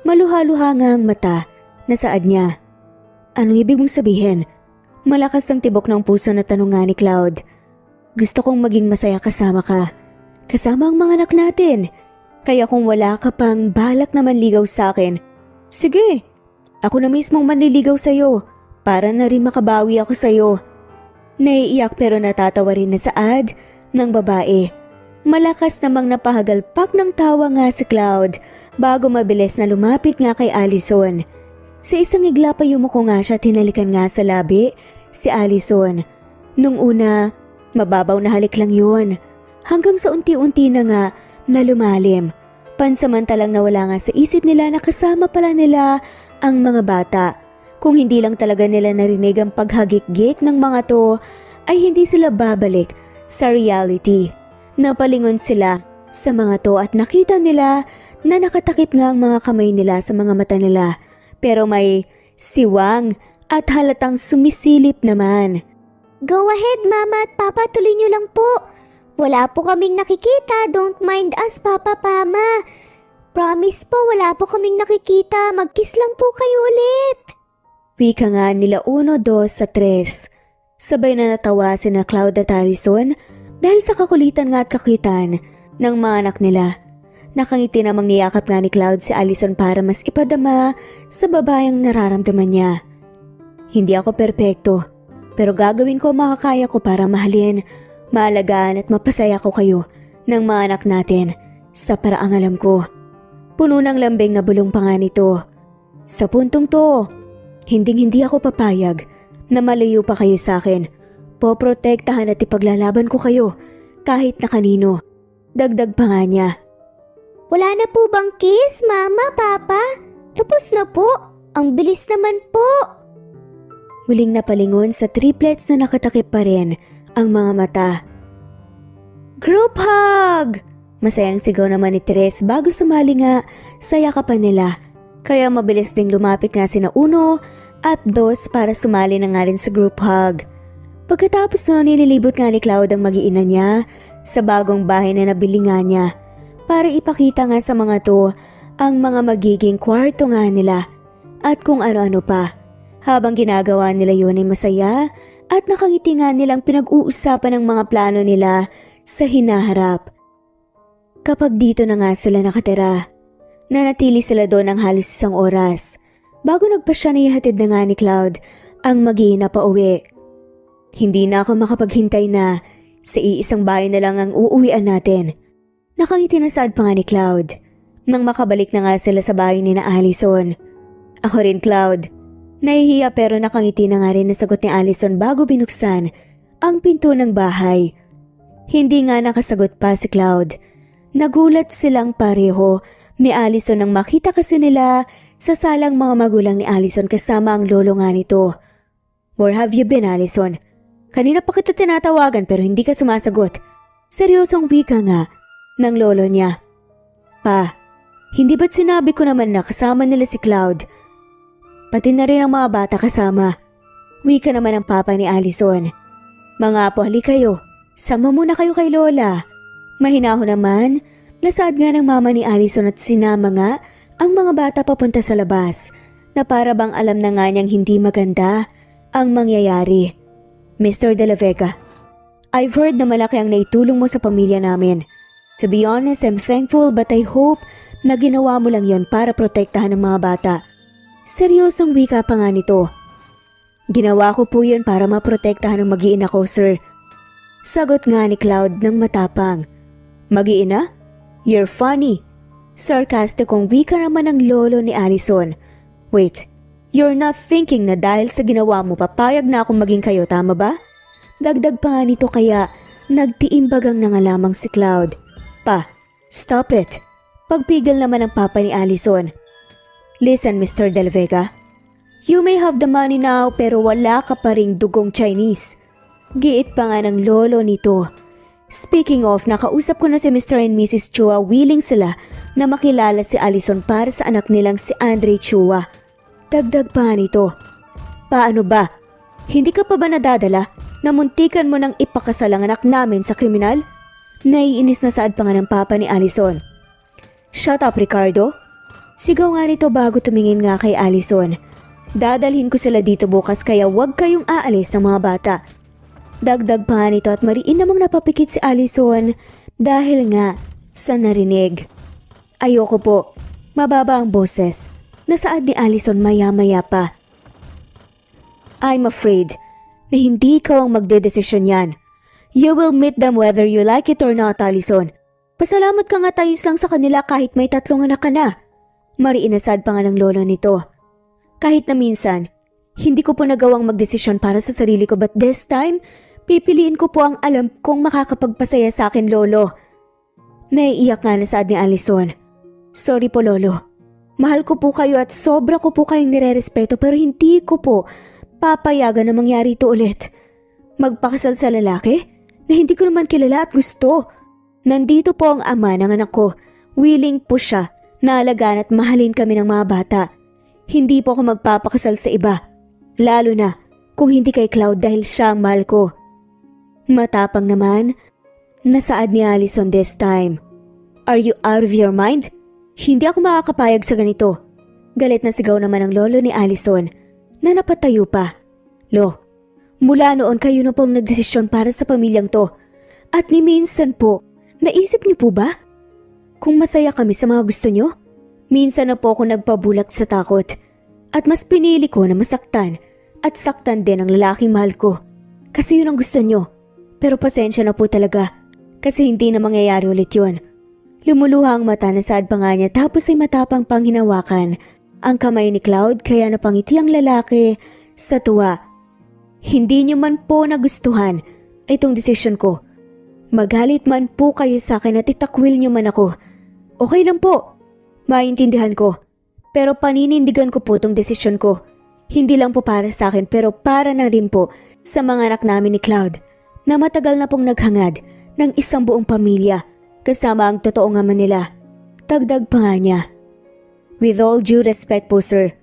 S1: Maluha-luha nga ang mata na saad niya. Anong ibig mong sabihin? Malakas ang tibok ng puso na tanong nga ni Cloud. Gusto kong maging masaya kasama ka. Kasama ang mga anak natin. Kaya kung wala ka pang balak na manligaw sa akin, sige, ako na mismong manliligaw sa'yo para na rin makabawi ako sa'yo. Naiiyak pero natatawa rin na saad ng babae. Malakas namang napahagalpak ng tawa nga si Cloud bago mabilis na lumapit nga kay Allison. Sa isang igla pa yumuko nga siya at hinalikan nga sa labi si Allison. Nung una, mababaw na halik lang yun. Hanggang sa unti-unti na nga na lumalim. Pansamantalang nawala nga sa isip nila na kasama pala nila ang mga bata. Kung hindi lang talaga nila narinig ang paghagik-gik ng mga to, ay hindi sila babalik sa reality. Napalingon sila sa mga to at nakita nila na nakatakip nga ang mga kamay nila sa mga mata nila. Pero may siwang at halatang sumisilip naman.
S2: Go ahead, Mama at Papa, tuloy niyo lang po. Wala po kaming nakikita, don't mind us, Papa, Mama. Promise po, wala po kaming nakikita, mag-kiss lang po kayo ulit.
S1: Wika nga nila 1, 2 at 3. Sabay na natawa sina Cloud at Allison dahil sa kakulitan nga at kakitan ng mga anak nila. Nakangiti namang niyakap nga ni Cloud si Allison para mas ipadama sa babayang nararamdaman niya. Hindi ako perpekto, pero gagawin ko ang makakaya ko para mahalin, maalagaan at mapasaya ko kayo ng mga anak natin sa paraang alam ko. Puno ng lambing na bulong pa nga nito. Sa puntong to, hindi ako papayag na malayo pa kayo sa akin. Poprotektahan at ipaglalaban ko kayo kahit na kanino. Dagdag pa nga niya.
S2: Wala na po bang kiss, Mama, Papa? Tapos na po. Ang bilis naman po.
S1: Muling napalingon sa triplets na nakatakip pa rin ang mga mata. Group hug! Masayang sigaw naman ni Teres bago sumali nga sa yakapan nila. Kaya mabilis ding lumapit nga sina Uno at Dos para sumali na nga rin sa group hug. Pagkatapos noon nililibot nga ni Cloud ang mag-iina niya sa bagong bahay na nabili nga niya para ipakita nga sa mga to ang mga magiging kwarto nga nila at kung ano-ano pa. Habang ginagawa nila yun ay masaya at nakangiti nga nilang pinag-uusapan ng mga plano nila sa hinaharap. Kapag dito na nga sila nakatira, nanatili sila doon ng halos isang oras bago nagpasya na ihatid na nga ni Cloud ang mag-iina pa uwi. Hindi na ako makapaghintay na sa iisang bahay na lang ang uuwian natin. Nakangiti na saad pa nga ni Cloud nang makabalik na nga sila sa bahay ni na Allison. Ako rin, Cloud. Nahihiya pero nakangiti na nga rin na sagot ni Allison bago binuksan ang pinto ng bahay. Hindi nga nakasagot pa si Cloud. Nagulat silang pareho ni Allison nang makita kasi nila sa salang mga magulang ni Allison kasama ang lolo nga nito. Where have you been, Allison? Kanina pa kita tinatawagan pero hindi ka sumasagot. Seryosong wika nga ng lolo niya. Pa, hindi ba't sinabi ko naman na kasama nila si Cloud? Pati na rin ang mga bata kasama. Wika naman ang papa ni Allison. Mga apo, hali kayo. Sama muna kayo kay Lola. Mahinaho naman, nasaad nga ng mama ni Allison at sinama nga ang mga bata papunta sa labas na para bang alam na nga niyang hindi maganda ang mangyayari. Mr. De La Vega, I've heard na malaki ang naitulong mo sa pamilya namin. To be honest, I'm thankful but I hope na ginawa mo lang yon para protektahan ng mga bata. Seryosong wika pa nga nito. Ginawa ko po yun para maprotektahan ng mag-iina ko, sir. Sagot nga ni Cloud ng matapang. Mag-iina? You're funny. Sarcasticong wika naman ng lolo ni Allison. Wait, you're not thinking na dahil sa ginawa mo papayag na akong maging kayo, tama ba? Dagdag pa nga nito kaya nagtiimbagang na nga lamang si Cloud. Pa, stop it. Pagpigil naman ng papa ni Allison. Listen, Mr. De La Vega. You may have the money now pero wala ka pa ring dugong Chinese. Giit pa nga ng lolo nito. Speaking of, nakausap ko na si Mr. and Mrs. Chua, willing sila na makilala si Allison para sa anak nilang si Andre Chua. Dagdag pa nito. Paano ba? Hindi ka pa ba nadadala na muntikan mo nang ipakasal ang anak namin sa kriminal? Naiinis na saad pa nga ng papa ni Allison. Shut up, Ricardo. Sigaw nga nito bago tumingin nga kay Allison. Dadalhin ko sila dito bukas kaya huwag kayong aalis ng mga bata. Dagdag pa nga nito at mariin namang napapikit si Allison dahil nga sa narinig. Ayoko po. Mababa ang boses. Nasaad ni Allison maya-maya pa. I'm afraid na hindi ikaw ang magdedesisyon yan. You will meet them whether you like it or not, Allison. Pasalamat ka nga tayos lang sa kanila kahit may 3 anak ka na. Mariinasad pa nga ng lolo nito. Kahit na minsan, hindi ko po nagawang magdesisyon para sa sarili ko but this time, pipiliin ko po ang alam kong makakapagpasaya sa akin, lolo. Naiiyak nga na saad ni Allison. Sorry po, lolo. Mahal ko po kayo at sobra ko po kayong nirerespeto pero hindi ko po papayagan na mangyari ito ulit. Magpakasal sa lalaki na hindi ko naman kilala at gusto. Nandito po ang ama ng anak ko. Willing po siya na alagaan at mahalin kami ng mga bata. Hindi po ako magpapakasal sa iba. Lalo na kung hindi kay Cloud dahil siya ang mahal ko. Matapang naman, nasaad ni Allison this time. Are you out of your mind? Hindi ako makakapayag sa ganito. Galit na sigaw naman ang lolo ni Allison na napatayo pa. Lo, mula noon kayo na pong nagdesisyon para sa pamilyang to. At ni minsan po, naisip niyo po ba? Kung masaya kami sa mga gusto niyo? Minsan na po ako nagpabulak sa takot. At mas pinili ko na masaktan at saktan din ang lalaking mahal ko. Kasi yun ang gusto nyo. Pero pasensya na po talaga kasi hindi na mangyayari ulit yun. Lumuluha ang mata na saad pa nga niya tapos ay matapang pang hinawakan ang kamay ni Cloud kaya napangiti ang lalaki sa tuwa. Hindi niyo man po nagustuhan itong desisyon ko. Magalit man po kayo sa akin at itakwil niyo man ako. Okay lang po. Maintindihan ko. Pero paninindigan ko po itong desisyon ko. Hindi lang po para sa akin pero para na rin po sa mga anak namin ni Cloud na matagal na pong naghangad ng isang buong pamilya kasama ang totoong ama nila. Dagdag pa nga niya. With all due respect po sir,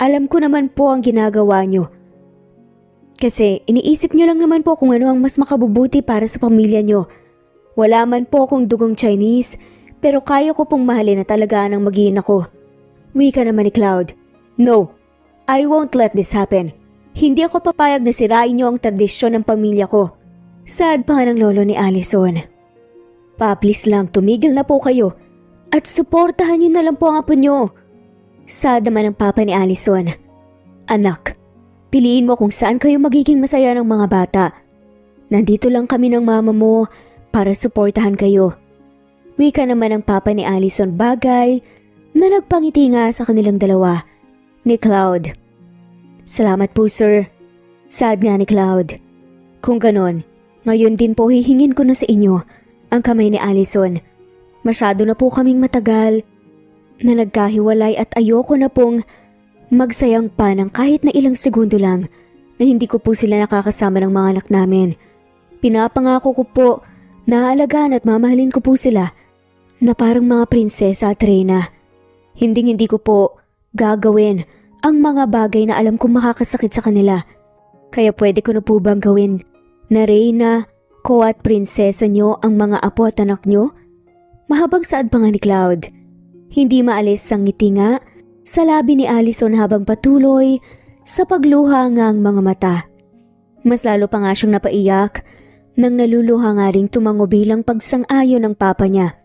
S1: alam ko naman po ang ginagawa niyo. Kasi iniisip niyo lang naman po kung ano ang mas makabubuti para sa pamilya niyo. Wala man po akong dugong Chinese pero kaya ko pong mahalin na talaga ang mag-iina ko. Wika naman ni Cloud. No, I won't let this happen. Hindi ako papayag na sirain niyo ang tradisyon ng pamilya ko. Saad pa nga ng lolo ni Allison. Pa-please lang tumigil na po kayo at suportahan niyo na lang po ang apo niyo. Saad naman ng papa ni Allison. Anak, piliin mo kung saan kayo magiging masaya ng mga bata. Nandito lang kami ng mama mo para suportahan kayo. Wika naman ng papa ni Allison bagay na nagpangiti nga sa kanilang dalawa ni Cloud. Salamat po sir. Saad nga ni Cloud. Kung ganon, ngayon din po hihingin ko na sa inyo ang kamay ni Allison. Masyado na po kaming matagal na nagkahiwalay at ayoko na pong magsayang pa ng kahit na ilang segundo lang na hindi ko po sila nakakasama ng mga anak namin. Pinapangako ko po na aalagaan at mamahalin ko po sila na parang mga prinsesa at reyna. Hindi ko po gagawin ang mga bagay na alam kong makakasakit sa kanila. Kaya pwede ko na po bang gawin na reyna ko at prinsesa nyo ang mga apo at anak nyo? Mahabang saad pa nga ni Cloud. Hindi maalis ang ngiti nga sa labi ni Allison habang patuloy sa pagluha nga ang mga mata. Mas lalo pa nga siyang napaiyak nang naluluha nga ring tumango bilang pagsang-ayon ng papa niya.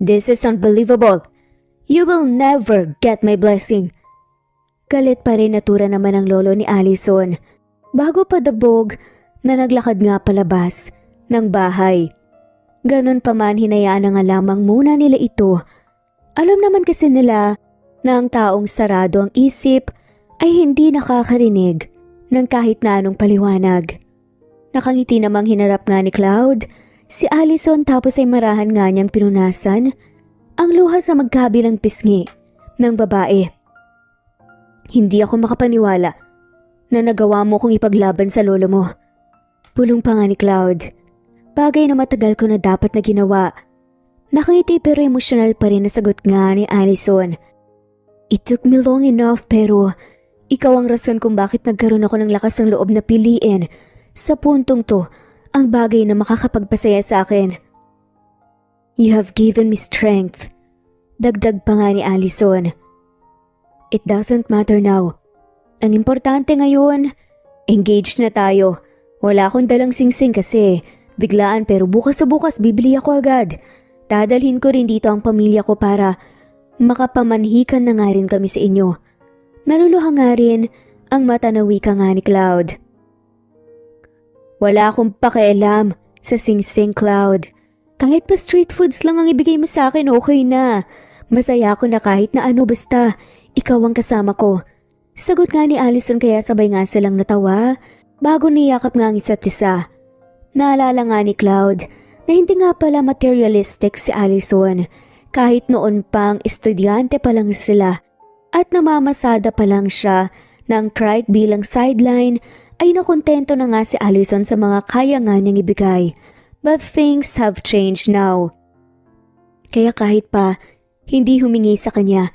S1: This is unbelievable. You will never get my blessing. Galit pa rin natura naman ang lolo ni Allison bago padabog na naglakad nga palabas ng bahay. Ganon pa man hinayaan na nga lamang muna nila ito. Alam naman kasi nila na ang taong sarado ang isip ay hindi nakakarinig ng kahit na anong paliwanag. Nakangiti namang hinarap nga ni Cloud si Allison tapos ay marahan nga niyang pinunasan ang luha sa magkabilang pisngi ng babae. Hindi ako makapaniwala na nagawa mo kong ipaglaban sa lolo mo. Pulong pa nga ni Cloud. Bagay na matagal ko na dapat na ginawa. Nakangiti pero emosyonal pa rin na sagot nga ni Allison. It took me long enough pero ikaw ang rason kung bakit nagkaroon ako ng lakas ng loob na piliin sa puntong to ang bagay na makakapagpasaya sa akin. You have given me strength. Dagdag pa nga ni Allison. It doesn't matter now. Ang importante ngayon, engaged na tayo. Wala akong dalang singsing kasi biglaan pero bukas sa bukas bibili ako agad. Dadalhin ko rin dito ang pamilya ko para makapamanhikan na nga rin kami sa inyo. Naluluha nga rin ang mata na wika nga ni Cloud. Wala akong pakialam sa singsing, Cloud. Kahit pa street foods lang ang ibigay mo sa akin, okay na. Masaya ako na kahit na ano basta ikaw ang kasama ko. Sagot nga ni Allison kaya sabay nga silang natawa bago niyakap nga ang isa't isa. Naalala nga ni Cloud na hindi nga pala materialistic si Allison kahit noon pang estudyante pa lang sila at namamasada pa lang siya ng trike bilang sideline ay nakontento na nga si Allison sa mga kaya nga niyang ibigay. But things have changed now. Kaya kahit pa hindi humingi sa kanya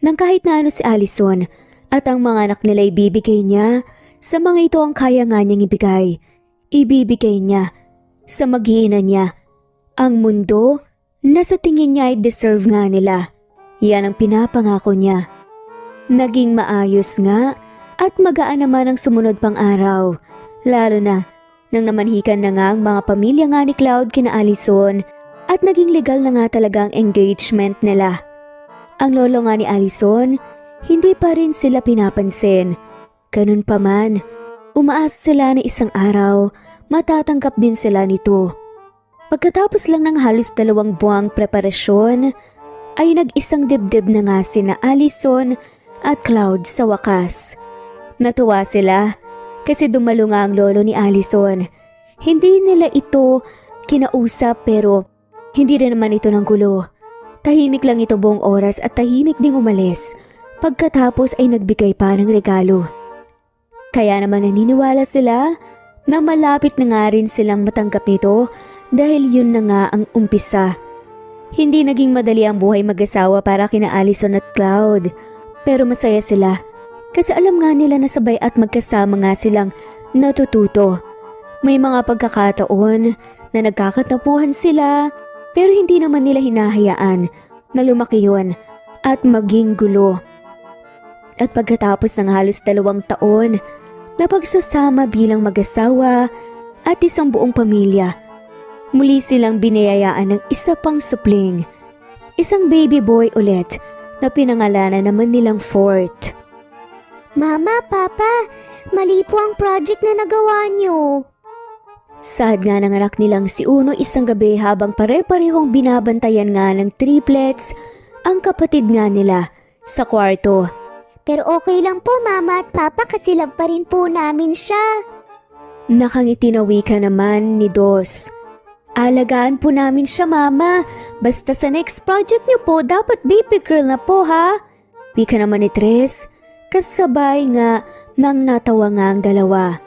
S1: ng kahit na ano si Allison at ang mga anak nila ibibigay niya sa mga ito ang kaya nga niyang ibigay. Ibibigay niya sa mag-iina niya ang mundo na sa tingin niya ay deserve nga nila. Yan ang pinapangako niya. Naging maayos nga at magaan naman ang sumunod pang araw. Lalo na nang namanhikan na nga ang mga pamilya nga ni Cloud kina Allison at naging legal na nga talaga ang engagement nila. Ang lolo nga ni Allison, hindi pa rin sila pinapansin. Ganun pa man, umaasa sila na isang araw, matatanggap din sila nito. Pagkatapos lang ng halos 2 buwang preparasyon, ay nag-isang dibdib na nga sina Allison at Cloud sa wakas. Natuwa sila kasi dumalo nga ang lolo ni Allison. Hindi nila ito kinausap pero hindi rin naman ito ng gulo. Tahimik lang ito buong oras at tahimik ding umalis. Pagkatapos ay nagbigay pa ng regalo. Kaya naman naniniwala sila na malapit na nga rin silang matanggap nito dahil yun na nga ang umpisa. Hindi naging madali ang buhay mag-asawa para kina Allison at Cloud. Pero masaya sila kasi alam nga nila na sabay at magkasama nga silang natututo. May mga pagkakataon na nagkakatapuhan sila pero hindi naman nila hinahayaan na lumaki yun at maging gulo. At pagkatapos ng halos 2 taon na pagsasama bilang mag-asawa at isang buong pamilya, muli silang biniyayaan ng isa pang supling, isang baby boy ulit na pinangalanan naman nilang Fort.
S2: Mama, Papa, mali po ang project na nagawa niyo.
S1: Sad nga ng anak nilang si Uno isang gabi habang pare-parehong binabantayan nga ng triplets ang kapatid nga nila sa kwarto.
S2: Pero okay lang po, Mama at Papa, kasi love pa rin po namin siya.
S1: Nakangiti na wika naman ni Dos. Alagaan po namin siya, Mama. Basta sa next project niyo po, dapat baby girl na po, ha? Wika naman ni Tres. Kasabay nga nang natawa nga ang dalawa.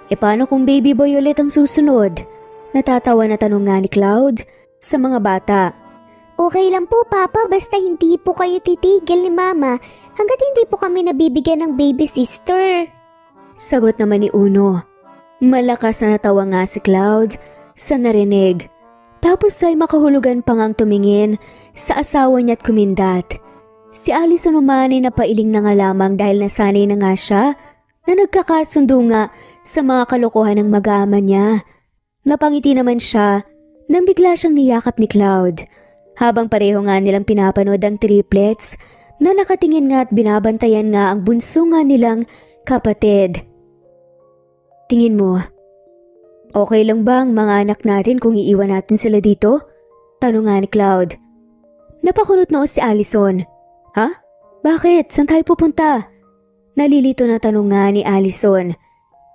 S1: E paano kung baby boy ulit ang susunod? Natatawa na tanong nga ni Cloud sa mga bata.
S2: Okay lang po, Papa, basta hindi po kayo titigil ni Mama hanggat hindi po kami nabibigyan ng baby sister.
S1: Sagot naman ni Uno. Malakas na natawa nga si Cloud sa narinig. Tapos ay makahulugan pa ngang tumingin sa asawa niya at kumindat. Si Allison naman ay napailing na nga lamang dahil nasanay na nga siya na nagkakasundo nga sa mga kalokohan ng mag-aama niya. Napangiti naman siya nang bigla siyang niyakap ni Cloud. Habang pareho nga nilang pinapanood ang triplets na nakatingin nga at binabantayan nga ang bunso nga nilang kapatid. Tingin mo, okay lang ba ang mga anak natin kung iiwan natin sila dito? Tanong nga ni Cloud. Napakunot noo si Allison. Ha? Bakit? Saan tayo pupunta? Nalilito na tanong nga ni Allison.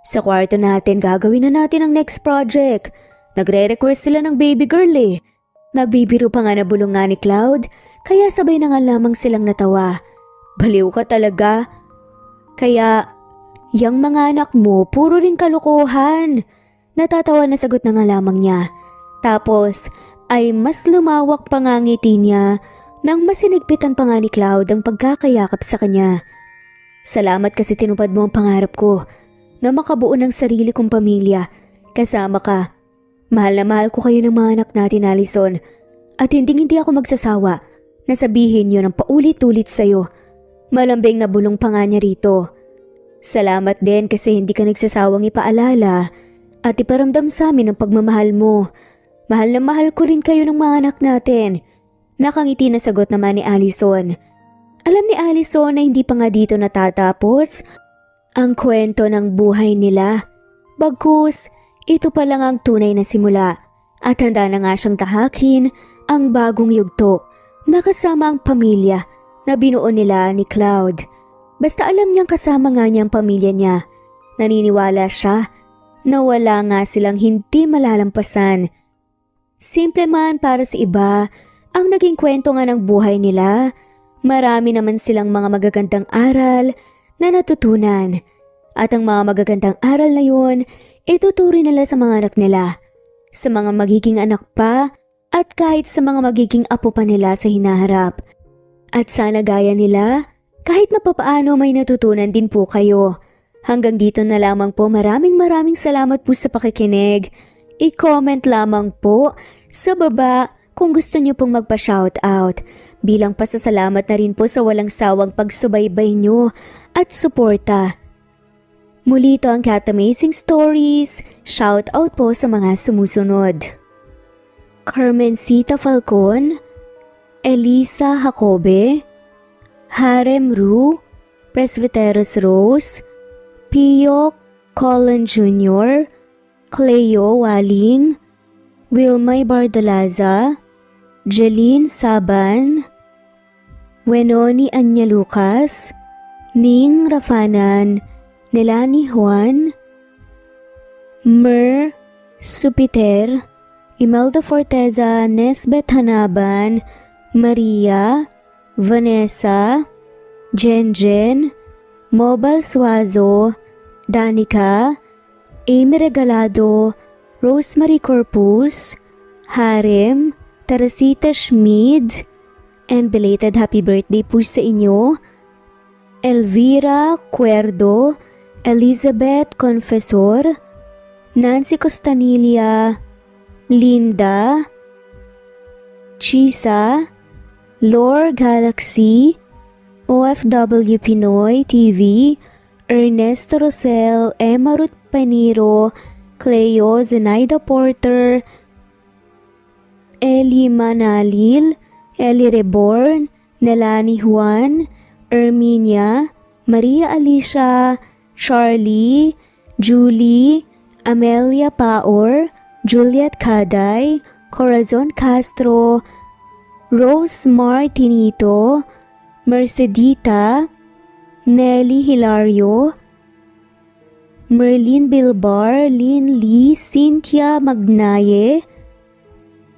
S1: Sa kwarto natin gagawin na natin ang next project. Nagre-request sila ng baby girl eh. Nagbibiro pa nga na bulong nga ni Cloud, kaya sabay na nga lamang silang natawa. Baliw ka talaga. Kaya, yang mga anak mo puro rin kalokohan. Natatawa na sagot na nga lamang niya. Tapos ay mas lumawak pa nga ngiti niya nang masinigpitan pa nga ni Cloud ang pagkakayakap sa kanya. Salamat kasi tinupad mo ang pangarap ko na makabuo ng sarili kong pamilya. Kasama ka. Mahal na mahal ko kayo ng mga anak natin, Allison. At hindi ako magsasawa na sabihin yun ang paulit-ulit sa'yo. Malambing na bulong pa nga niya rito. Salamat din kasi hindi ka nagsasawang ipaalala at iparamdam sa amin ang pagmamahal mo. Mahal na mahal ko rin kayo ng mga anak natin. Nakangiti na sagot naman ni Allison. Alam ni Allison na hindi pa nga dito natatapos ang kwento ng buhay nila. Bagkus, ito pa lang ang tunay na simula at handa na nga siyang tahakin ang bagong yugto na kasama ang pamilya na binuo nila ni Cloud. Basta alam niyang kasama nga niya ang pamilya niya. Naniniwala siya na wala nga silang hindi malalampasan. Simple man para sa iba ang naging kwento nga ng buhay nila. Marami naman silang mga magagandang aral na natutunan. At ang mga magagandang aral na yun, ituturo nila sa mga anak nila, sa mga magiging anak pa, at kahit sa mga magiging apo pa nila sa hinaharap. At sana gaya nila, kahit na papaano may natutunan din po kayo. Hanggang dito na lamang po, maraming salamat po sa pakikinig. I-comment lamang po sa baba kung gusto niyo pong magpa-shoutout. Bilang pasasalamat na rin po sa walang sawang pagsubaybay niyo at suporta. Muli ito ang Cat Amazing Stories. Shout out po sa mga sumusunod. Carmencita Falcon, Elisa Jacobe, Harem Ru, Presbyteros Rose, Pio Colon Jr., Cleo Waling, Wilmay Bardolaza, Jeline Saban, Wenoni Anya Lucas, Ning Rafanan, Nelani Juan, Mer Supiter, Imelda Forteza, Nesbeth Hanaban, Maria, Vanessa, Jenjen, Mobile Suazo, Danica, Amy Regalado, Rosemary Corpus, Harem, Teresita Schmid, and belated happy birthday po sa inyo, Elvira Cuerdo, Elizabeth Confessor, Nancy Costanilla, Linda, Chisa, Lore Galaxy, OFW Pinoy TV, Ernesto Rosel, Emma Ruth Paniro, Cleo Zenaida Porter, Eli Manalil, Eli Reborn, Nelani Juan, Erminia, Maria Alicia, Charlie, Julie, Amelia Paor, Juliet Caday, Corazon Castro, Rose Martinito, Mercedita, Nelly Hilario, Merlin Bilbar, Lynn Lee, Cynthia Magnaye,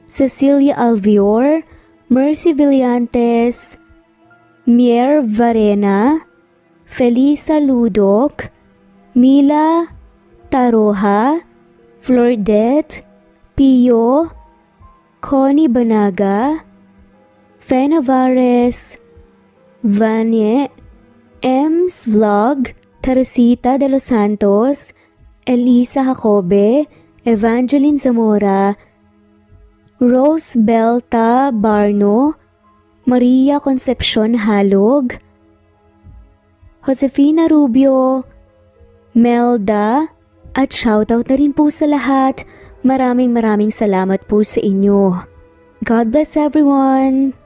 S1: Cecilia Alvior, Mercy Villantes, Mier Varena, Felisa Ludok, Mila Taroha, Flordette, Pio, Connie Banaga, Fe Navares, Vanye, Ems Vlog, Teresita de los Santos, Elisa Jacobe, Evangeline Zamora, Rose Belta Barno, Maria Concepcion Halog, Josefina Rubio, Melda, at shoutout na rin po sa lahat. Maraming salamat po sa inyo. God bless everyone!